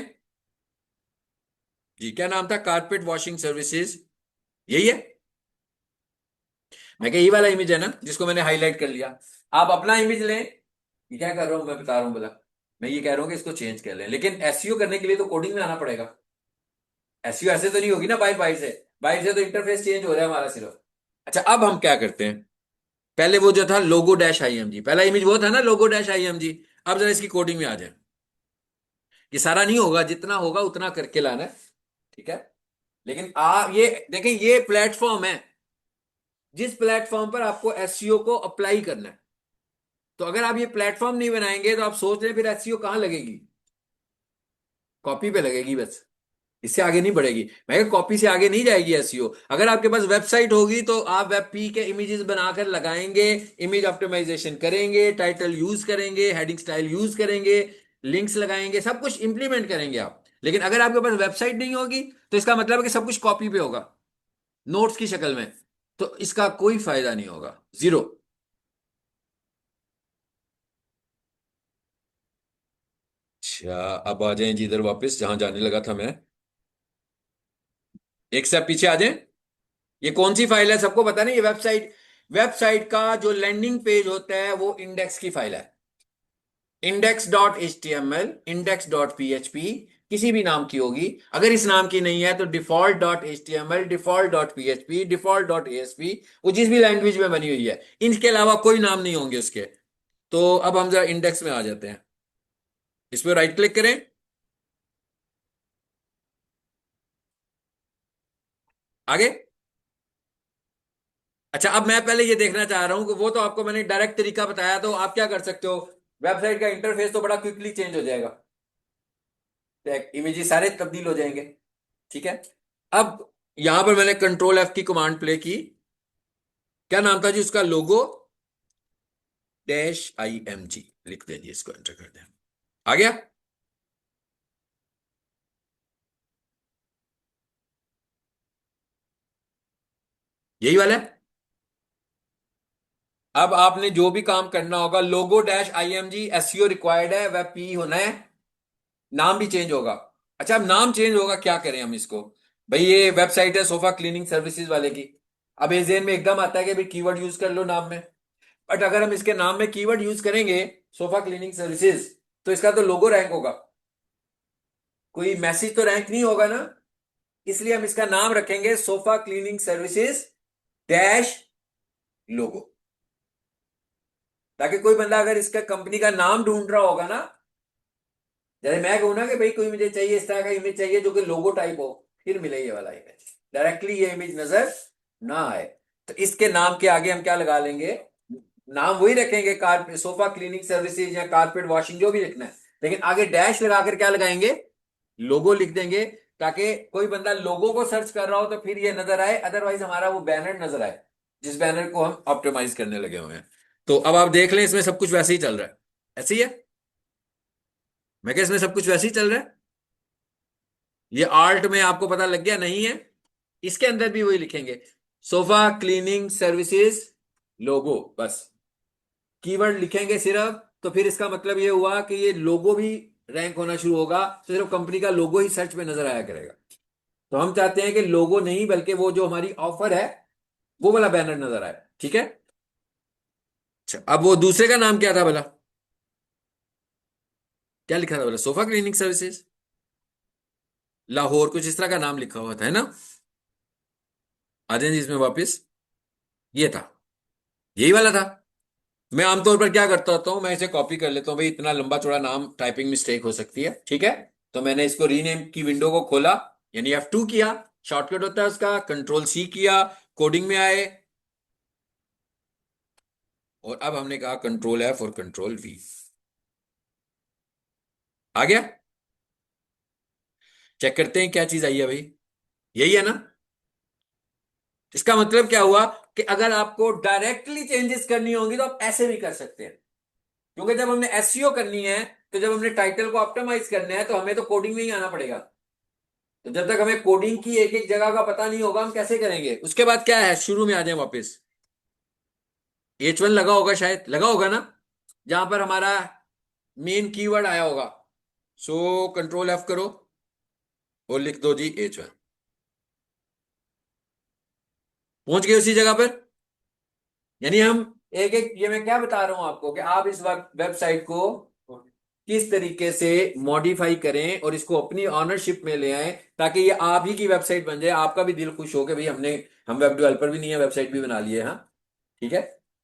जी। क्या नाम था? कारपेट वॉशिंग सर्विसेज, यही है। मैं क्या, यही वाला इमेज है ना जिसको मैंने हाईलाइट कर लिया। आप अपना इमेज लें। ये क्या कर रहा हूं मैं, बता रहा हूं बोला। मैं ये कह रहा हूं कि इसको चेंज कर लें, लेकिन एसईओ करने के लिए तो कोडिंग में आना पड़ेगा। एसईओ ऐसे तो नहीं होगी ना, बाय बाय से। बाय से तो इंटरफेस चेंज हो रहा है हमारा सिर्फ। अच्छा, अब हम क्या करते हैं, पहले वो जो था लोगो डैश आईएमजी, पहला इमेज वो था ना लोगो डैश आईएमजी। अब जरा इसकी कोडिंग में आ जाए। ये सारा नहीं होगा, जितना होगा उतना करके लाना है, ठीक है। लेकिन ये देखें, ये प्लेटफॉर्म है जिस प्लेटफॉर्म पर आपको एसईओ को अप्लाई करना है। तो अगर आप ये प्लेटफॉर्म नहीं बनाएंगे तो आप सोच रहे हैं फिर एसईओ कहां लगेगी? कॉपी पे लगेगी बस, इससे आगे नहीं बढ़ेगी। मैं कॉपी से आगे नहीं जाएगी एसईओ। अगर आपके पास वेबसाइट होगी तो आप वेब पी के इमेजेस बनाकर लगाएंगे, इमेज ऑप्टिमाइजेशन करेंगे, टाइटल यूज करेंगे, हेडिंग स्टाइल यूज करेंगे, लिंक्स लगाएंगे, सब कुछ इंप्लीमेंट करेंगे आप। लेकिन अगर आपके पास वेबसाइट नहीं होगी तो इसका मतलब है कि सब कुछ कॉपी पे होगा, नोट्स की शक्ल में। तो इसका कोई फायदा नहीं होगा, जीरो। अच्छा, अब आ जाएं जी इधर वापस जहां जाने लगा था मैं। एक स्टेप पीछे आ जाएं। ये कौन सी फाइल है सबको पता नहीं, ये वेबसाइट। वेबसाइट का जो लैंडिंग पेज होता है वो इंडेक्स की फाइल है। Index dot H T M L, index dot P H P, किसी भी नाम की होगी। अगर इस नाम की नहीं है तो default dot H T M L, default dot P H P, default dot A S P, वो जिस भी लैंग्वेज में बनी हुई है, इनके अलावा कोई नाम नहीं होंगे उसके। तो अब हम जरा इंडेक्स में आ जाते हैं, इस पर राइट क्लिक करें, आगे। अच्छा, अब मैं पहले ये देखना चाह रहा हूं कि वो तो आपको मैंने डायरेक्ट तरीका बताया, तो आप क्या कर सकते हो, वेबसाइट का इंटरफेस तो बड़ा क्विकली चेंज हो जाएगा, इमेजेस सारे तब्दील हो जाएंगे, ठीक है। अब यहां पर मैंने कंट्रोल एफ की कमांड प्ले की। क्या नाम था जी उसका? लोगो डैश आई एम जी लिख दें जी, इसको एंटर कर दें, आ गया। यही वाला है। अब आपने जो भी काम करना होगा, logo dash I M G SEO required है, वेब पी होना है, नाम भी चेंज होगा। अच्छा, अब नाम चेंज होगा, क्या करें हम इसको? भाई ये वेबसाइट है सोफा क्लीनिंग सर्विसेज वाले की। अब इस जेन में एकदम आता है कि भाई कीवर्ड यूज कर लो नाम में। बट अगर हम इसके नाम में कीवर्ड यूज करेंगे सोफा क्लीनिंग सर्विसेज, तो इसका तो लोगो रैंक होगा, कोई मैसेज तो रैंक नहीं होगा ना। इसलिए हम इसका नाम रखेंगे सोफा क्लीनिंग सर्विसेज डैश लोगो, ताकि कोई बंदा अगर इसका कंपनी का नाम ढूंढ रहा होगा ना, जैसे मैं कहूँ ना कि भाई कोई मुझे चाहिए, इस तरह का इमेज चाहिए जो कि लोगो टाइप हो, फिर मिले ये वाला इमेज, डायरेक्टली ये इमेज नजर ना आए। तो इसके नाम के आगे हम क्या लगा लेंगे, नाम वही रखेंगे, कार सोफा क्लीनिंग सर्विसेज या कारपेट वॉशिंग जो भी लिखना है, लेकिन आगे डैश लगाकर क्या लगाएंगे, लोगो लिख देंगे, ताकि कोई बंदा लोगो को सर्च कर रहा हो तो फिर ये नजर आए, अदरवाइज हमारा वो बैनर नजर आए जिस बैनर को हम ऑप्टिमाइज करने लगे हुए हैं। तो अब आप देख लें, इसमें सब कुछ वैसे ही चल रहा है, ऐसे ही है। मैं क्या, इसमें सब कुछ वैसे ही चल रहा है। ये आर्ट में आपको पता लग गया नहीं है, इसके अंदर भी वही लिखेंगे, सोफा क्लीनिंग सर्विसेज लोगो, बस कीवर्ड लिखेंगे सिर्फ। तो फिर इसका मतलब ये हुआ कि ये लोगो भी रैंक होना शुरू होगा, तो सिर्फ कंपनी का लोगो ही सर्च में नजर आया करेगा। तो हम चाहते हैं कि लोगो नहीं बल्कि वो जो हमारी ऑफर है वो वाला बैनर नजर आए, ठीक है। अच्छा, अब वो दूसरे का नाम क्या था भला? क्या लिखा था भला? सोफा क्लीनिंग सर्विसेज लाहौर, कुछ इस तरह का नाम लिखा हुआ था, है ना। आ जाए जी इसमें वापस, ये था, यही वाला था। मैं आमतौर पर क्या करता होता हूं, मैं इसे कॉपी कर लेता हूं, भाई इतना लंबा चौड़ा नाम टाइपिंग मिस्टेक हो सकती है, ठीक है। तो मैंने इसको रीनेम की विंडो को खोला, यानी F2 किया, शॉर्टकट होता है उसका, कंट्रोल C किया, कोडिंग में आए, और अब हमने कहा कंट्रोल F और कंट्रोल V। आ गया? चेक करते हैं क्या चीज आई है भाई, यही है ना? इसका मतलब क्या हुआ कि अगर आपको डायरेक्टली चेंजेस करनी होगी तो आप ऐसे भी कर सकते हैं, क्योंकि जब हमने एसईओ करनी है, तो जब हमने टाइटल को ऑप्टिमाइज करना है, तो हमें तो कोडिंग में ही आना पड़ेगा। तो जब तक हमें कोडिंग की एक एक जगह का पता नहीं होगा, हम कैसे करेंगे? उसके बाद क्या है, शुरू में आ जाए वापस, H1 लगा होगा, शायद लगा होगा ना, जहां पर हमारा मेन कीवर्ड आया होगा। सो कंट्रोल F करो और लिख दो जी H1। पहुंच गए उसी जगह पर। यानी हम एक एक, ये मैं क्या बता रहा हूं आपको, कि आप इस वक्त वेबसाइट को किस तरीके से मॉडिफाई करें और इसको अपनी ऑनरशिप में ले आए, ताकि ये आप ही की वेबसाइट बन जाए, आपका भी दिल खुश हो कि भाई हम वेब डेवलपर भी नहीं है, वेबसाइट भी बना लिए। हाँ ठीक है,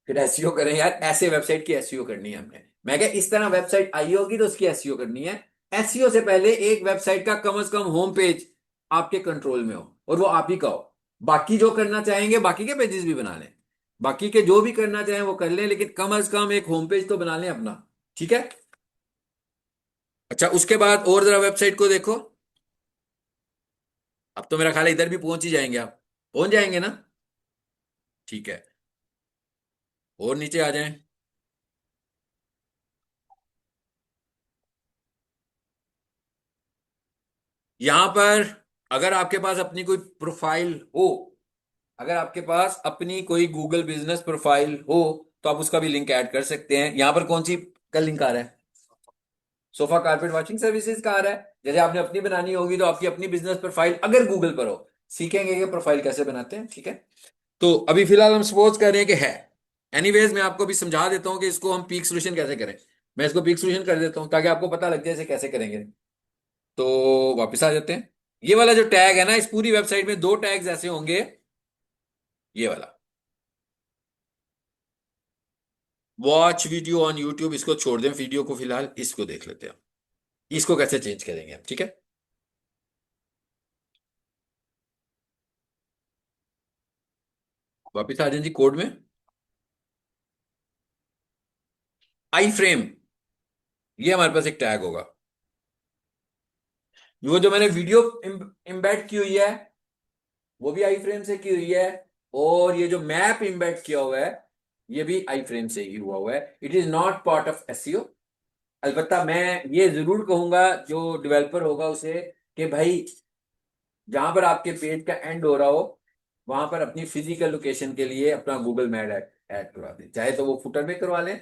फिर एसईओ करें यार, ऐसे वेबसाइट की एसईओ करनी है हमने। मैं क्या, इस तरह वेबसाइट आई होगी तो उसकी एसईओ करनी है। एसईओ से पहले एक वेबसाइट का कम से कम होम पेज आपके कंट्रोल में हो, और वो आप ही का हो। बाकी जो करना चाहेंगे, बाकी के पेजेस भी बना लें, बाकी के जो भी करना चाहें वो कर लें, लेकिन कम से कम एक होम पेज तो बना लें अपना। ठीक है? अच्छा, उसके बाद और जरा वेबसाइट को देखो। अब तो मेरा ख्याल है इधर भी पहुंच ही जाएंगे, आप पहुंच जाएंगे ना? ठीक है, और नीचे आ जाएं। यहां पर अगर आपके पास अपनी कोई प्रोफाइल हो, अगर आपके पास अपनी कोई गूगल बिजनेस प्रोफाइल हो, तो आप उसका भी लिंक ऐड कर सकते हैं। यहां पर कौन सी का लिंक आ रहा है? सोफा कारपेट वॉशिंग सर्विसेज का आ रहा है। जैसे आपने अपनी बनानी होगी, तो आपकी अपनी बिजनेस प्रोफाइल अगर गूगल पर हो, सीखेंगे कि प्रोफाइल कैसे बनाते हैं। ठीक है, तो अभी फिलहाल हम सपोज कर रहे हैं कि है। एनीवेज मैं आपको भी समझा देता हूं कि इसको हम पीक सोल्यूशन कैसे करें। मैं इसको पीक सोल्यूशन कर देता हूं ताकि आपको पता लग जाए इसे कैसे करेंगे। तो वापस आ जाते हैं। ये वाला जो टैग है ना, इस पूरी वेबसाइट में दो टैग्स ऐसे होंगे। ये वाला वॉच वीडियो ऑन यूट्यूब, इसको छोड़ दें वीडियो को, फिलहाल इसको देख लेते हैं इसको कैसे चेंज करेंगे हम। ठीक है, वापस आ जाए जी कोड में। आई फ्रेम, ये हमारे पास एक टैग होगा। वो जो मैंने वीडियो इम्बेड की हुई है, वो भी आई फ्रेम से की हुई है। और ये जो मैप इम्बेड किया हुआ है, ये भी आई फ्रेम से ही हुआ हुआ है। It is not part of SEO. अलबत्ता मैं ये जरूर कहूंगा जो डेवलपर होगा उसे, कि भाई जहां पर आपके पेज का एंड हो रहा हो, वहां पर अपनी फिजिकल लोकेशन के लिए अपना गूगल मैप ऐड करवा दें। चाहे तो वो फुटर में करवा लें,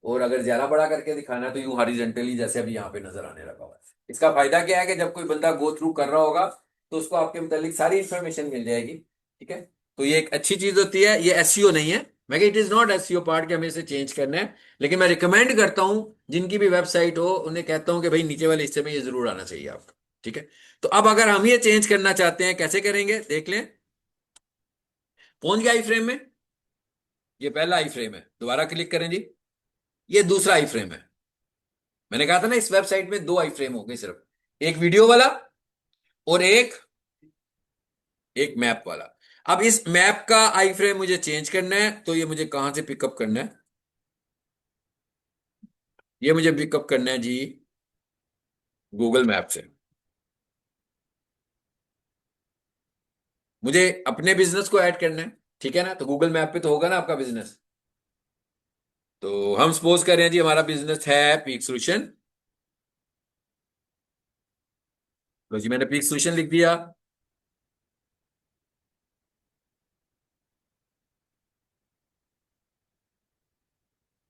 और अगर ज्यादा बड़ा करके दिखाना है तो यूं हॉरिजॉन्टली, जैसे अभी यहाँ पे नजर आने लगा हुआ है। इसका फायदा क्या है कि जब कोई बंदा गो थ्रू कर रहा होगा, तो उसको आपके मुतालिक सारी इंफॉर्मेशन मिल जाएगी। ठीक है, तो ये एक अच्छी चीज होती है। ये एसईओ नहीं है, मैं it is not SEO part, कि हमें इसे चेंज करना है। लेकिन मैं रिकमेंड करता हूं, जिनकी भी वेबसाइट हो उन्हें कहता हूं कि भाई नीचे वाले हिस्से में ये जरूर आना चाहिए आपका। ठीक है, तो अब अगर हम ये चेंज करना चाहते हैं, कैसे करेंगे देख लें। पहुंच गया आई फ्रेम में, ये पहला आई फ्रेम है, दोबारा क्लिक करें जी, ये दूसरा आई फ्रेम है। मैंने कहा था ना, इस वेबसाइट में दो आई फ्रेम हो गए सिर्फ, एक वीडियो वाला और एक एक मैप वाला। अब इस मैप का आई फ्रेम मुझे चेंज करना है, तो ये मुझे कहां से पिकअप करना है? ये मुझे पिकअप करना है जी गूगल मैप से। मुझे अपने बिजनेस को ऐड करना है, ठीक है ना? तो गूगल मैप पे तो होगा ना आपका बिजनेस। तो हम सपोज कर रहे हैं जी हमारा बिजनेस है पीक सोल्यूशन। तो जी मैंने पीक सोल्यूशन लिख दिया।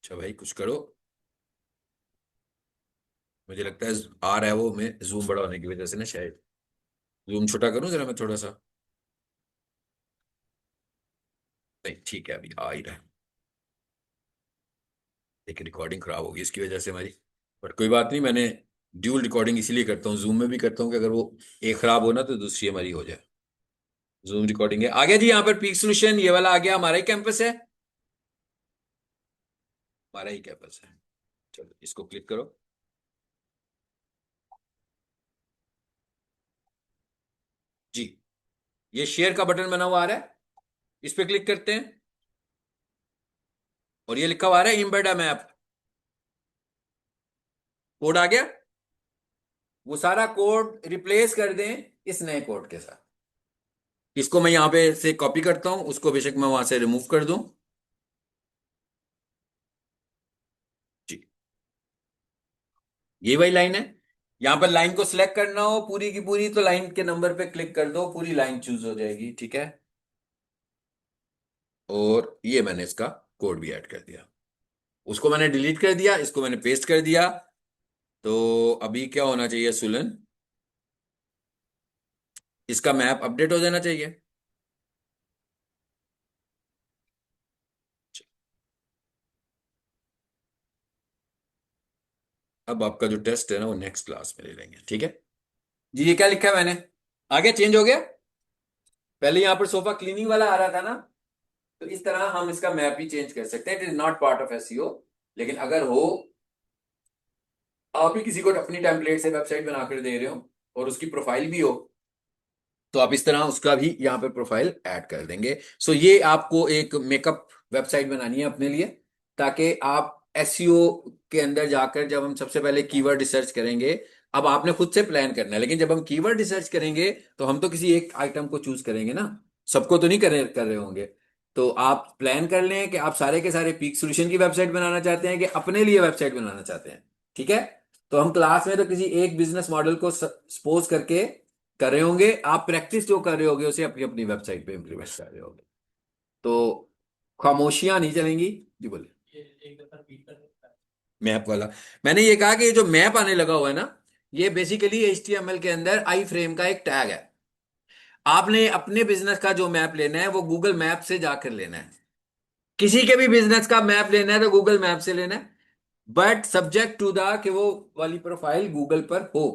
अच्छा भाई कुछ करो, मुझे लगता है आ रहा है वो, मैं जूम बड़ा होने की वजह से ना शायद। जूम छोटा करूं जरा मैं थोड़ा सा? नहीं ठीक है, अभी आ ही रहा है। लेकिन रिकॉर्डिंग खराब होगी इसकी वजह से हमारी। बट कोई बात नहीं, मैंने ड्यूल रिकॉर्डिंग इसीलिए करता हूँ, जूम में भी करता हूँ कि अगर वो एक खराब हो ना तो दूसरी हमारी हो जाए। जूम रिकॉर्डिंग है, आ गया जी यहाँ पर पीक सोल्यूशन, ये वाला आ गया, हमारा ही कैंपस है, हमारा ही कैंपस है। चलो इसको क्लिक करो। जी, ये शेयर का बटन बना हुआ आ रहा है, इस पे क्लिक करते हैं और ये लिखा हुआ आ रहा है एम्बेड अ मैप। कोड आ गया, वो सारा कोड रिप्लेस कर दें इस नए कोड के साथ। इसको मैं यहां पे से कॉपी करता हूं, उसको बेशक मैं वहां से रिमूव कर दूं। जी, ये वही लाइन है। यहां पर लाइन को सिलेक्ट करना हो पूरी की पूरी, तो लाइन के नंबर पे क्लिक कर दो, पूरी लाइन चूज हो जाएगी, ठीक है। और ये मैंने इसका कोड भी ऐड कर दिया, उसको मैंने डिलीट कर दिया, इसको मैंने पेस्ट कर दिया। तो अभी क्या होना चाहिए सुलन, इसका मैप अपडेट हो जाना चाहिए। अब आपका जो टेस्ट है ना वो नेक्स्ट क्लास में ले लेंगे, ठीक है जी। ये क्या लिखा है मैंने, आगे चेंज हो गया। पहले यहां पर सोफा क्लीनिंग वाला आ रहा था ना, तो इस तरह हम इसका मैप भी चेंज कर सकते हैं। It is not part of SEO, लेकिन अगर हो, आप ही किसी को अपनी टेम्पलेट से वेबसाइट बनाकर दे रहे हो और उसकी प्रोफाइल भी हो, तो आप इस तरह उसका भी यहाँ पे प्रोफाइल ऐड कर देंगे। सो ये आपको एक मेकअप वेबसाइट बनानी है अपने लिए, ताकि आप एसईओ के अंदर जाकर जब हम सबसे पहले कीवर्ड रिसर्च करेंगे, अब आपने खुद से प्लान करना है, लेकिन जब हम कीवर्ड रिसर्च करेंगे तो हम तो किसी एक आइटम को चूज करेंगे ना, सबको तो नहीं कर रहे होंगे। तो आप प्लान कर लें कि आप सारे के सारे पीक सोल्यूशन की वेबसाइट बनाना चाहते हैं कि अपने लिए वेबसाइट बनाना चाहते हैं, ठीक है। तो हम क्लास में तो किसी एक बिजनेस मॉडल को सपोज करके कर रहे होंगे, आप प्रैक्टिस जो कर रहे होगे उसे अपनी अपनी वेबसाइट पे इंप्लीमेंट कर रहे होगे, तो खामोशियां नहीं चलेंगी। जी बोलिए। एक दफा रिपीट कर सकता है। मैप वाला, मैंने ये कहा कि ये जो मैप आने लगा हुआ है ना, ये बेसिकली HTML के अंदर आई फ्रेम का एक टैग है। आपने अपने बिजनेस का जो मैप लेना है वो गूगल मैप से जाकर लेना है, किसी के भी बिजनेस का मैप लेना है तो गूगल मैप से लेना है, बट सब्जेक्ट टू द कि वो वाली प्रोफाइल गूगल पर हो,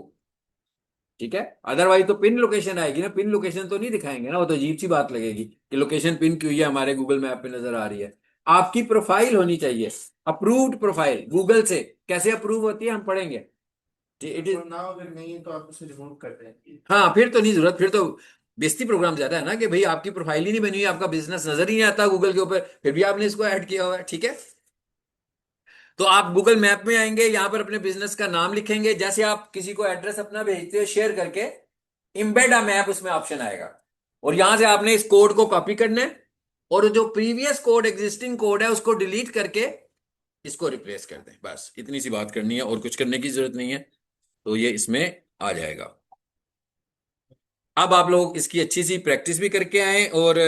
ठीक है। अदरवाइज तो पिन लोकेशन आएगी ना, पिन लोकेशन तो नहीं दिखाएंगे ना, वो तो अजीब सी बात लगेगी कि लोकेशन पिन क्यों है हमारे गूगल मैप पे नजर आ रही है। आपकी प्रोफाइल होनी चाहिए, अप्रूव्ड प्रोफाइल गूगल से। कैसे अप्रूव होती है हम पढ़ेंगे, इट इज। तो ना अगर नहीं है तो आप उसे रिमूव कर दें। हाँ, फिर तो नहीं जरूरत, फिर तो बेइज्जती प्रोग्राम ज्यादा है ना, कि भाई आपकी प्रोफाइल ही नहीं बनी हुई, आपका बिजनेस नजर ही नहीं आता गूगल के ऊपर, फिर भी आपने इसको ऐड किया हुआ है, ठीक है। तो आप गूगल मैप में आएंगे, यहां पर अपने बिजनेस का नाम लिखेंगे, जैसे आप किसी को एड्रेस अपना भेजते हो शेयर करके, इम्बेड अ मैप उसमें ऑप्शन आएगा, और यहां से आपने इस कोड को कॉपी करना है, और जो प्रीवियस कोड एग्जिस्टिंग कोड है उसको डिलीट करके इसको रिप्लेस कर दें। बस इतनी सी बात करनी है और कुछ करने की जरूरत नहीं है, तो ये इसमें आ जाएगा। अब आप लोग इसकी अच्छी सी प्रैक्टिस भी करके आए और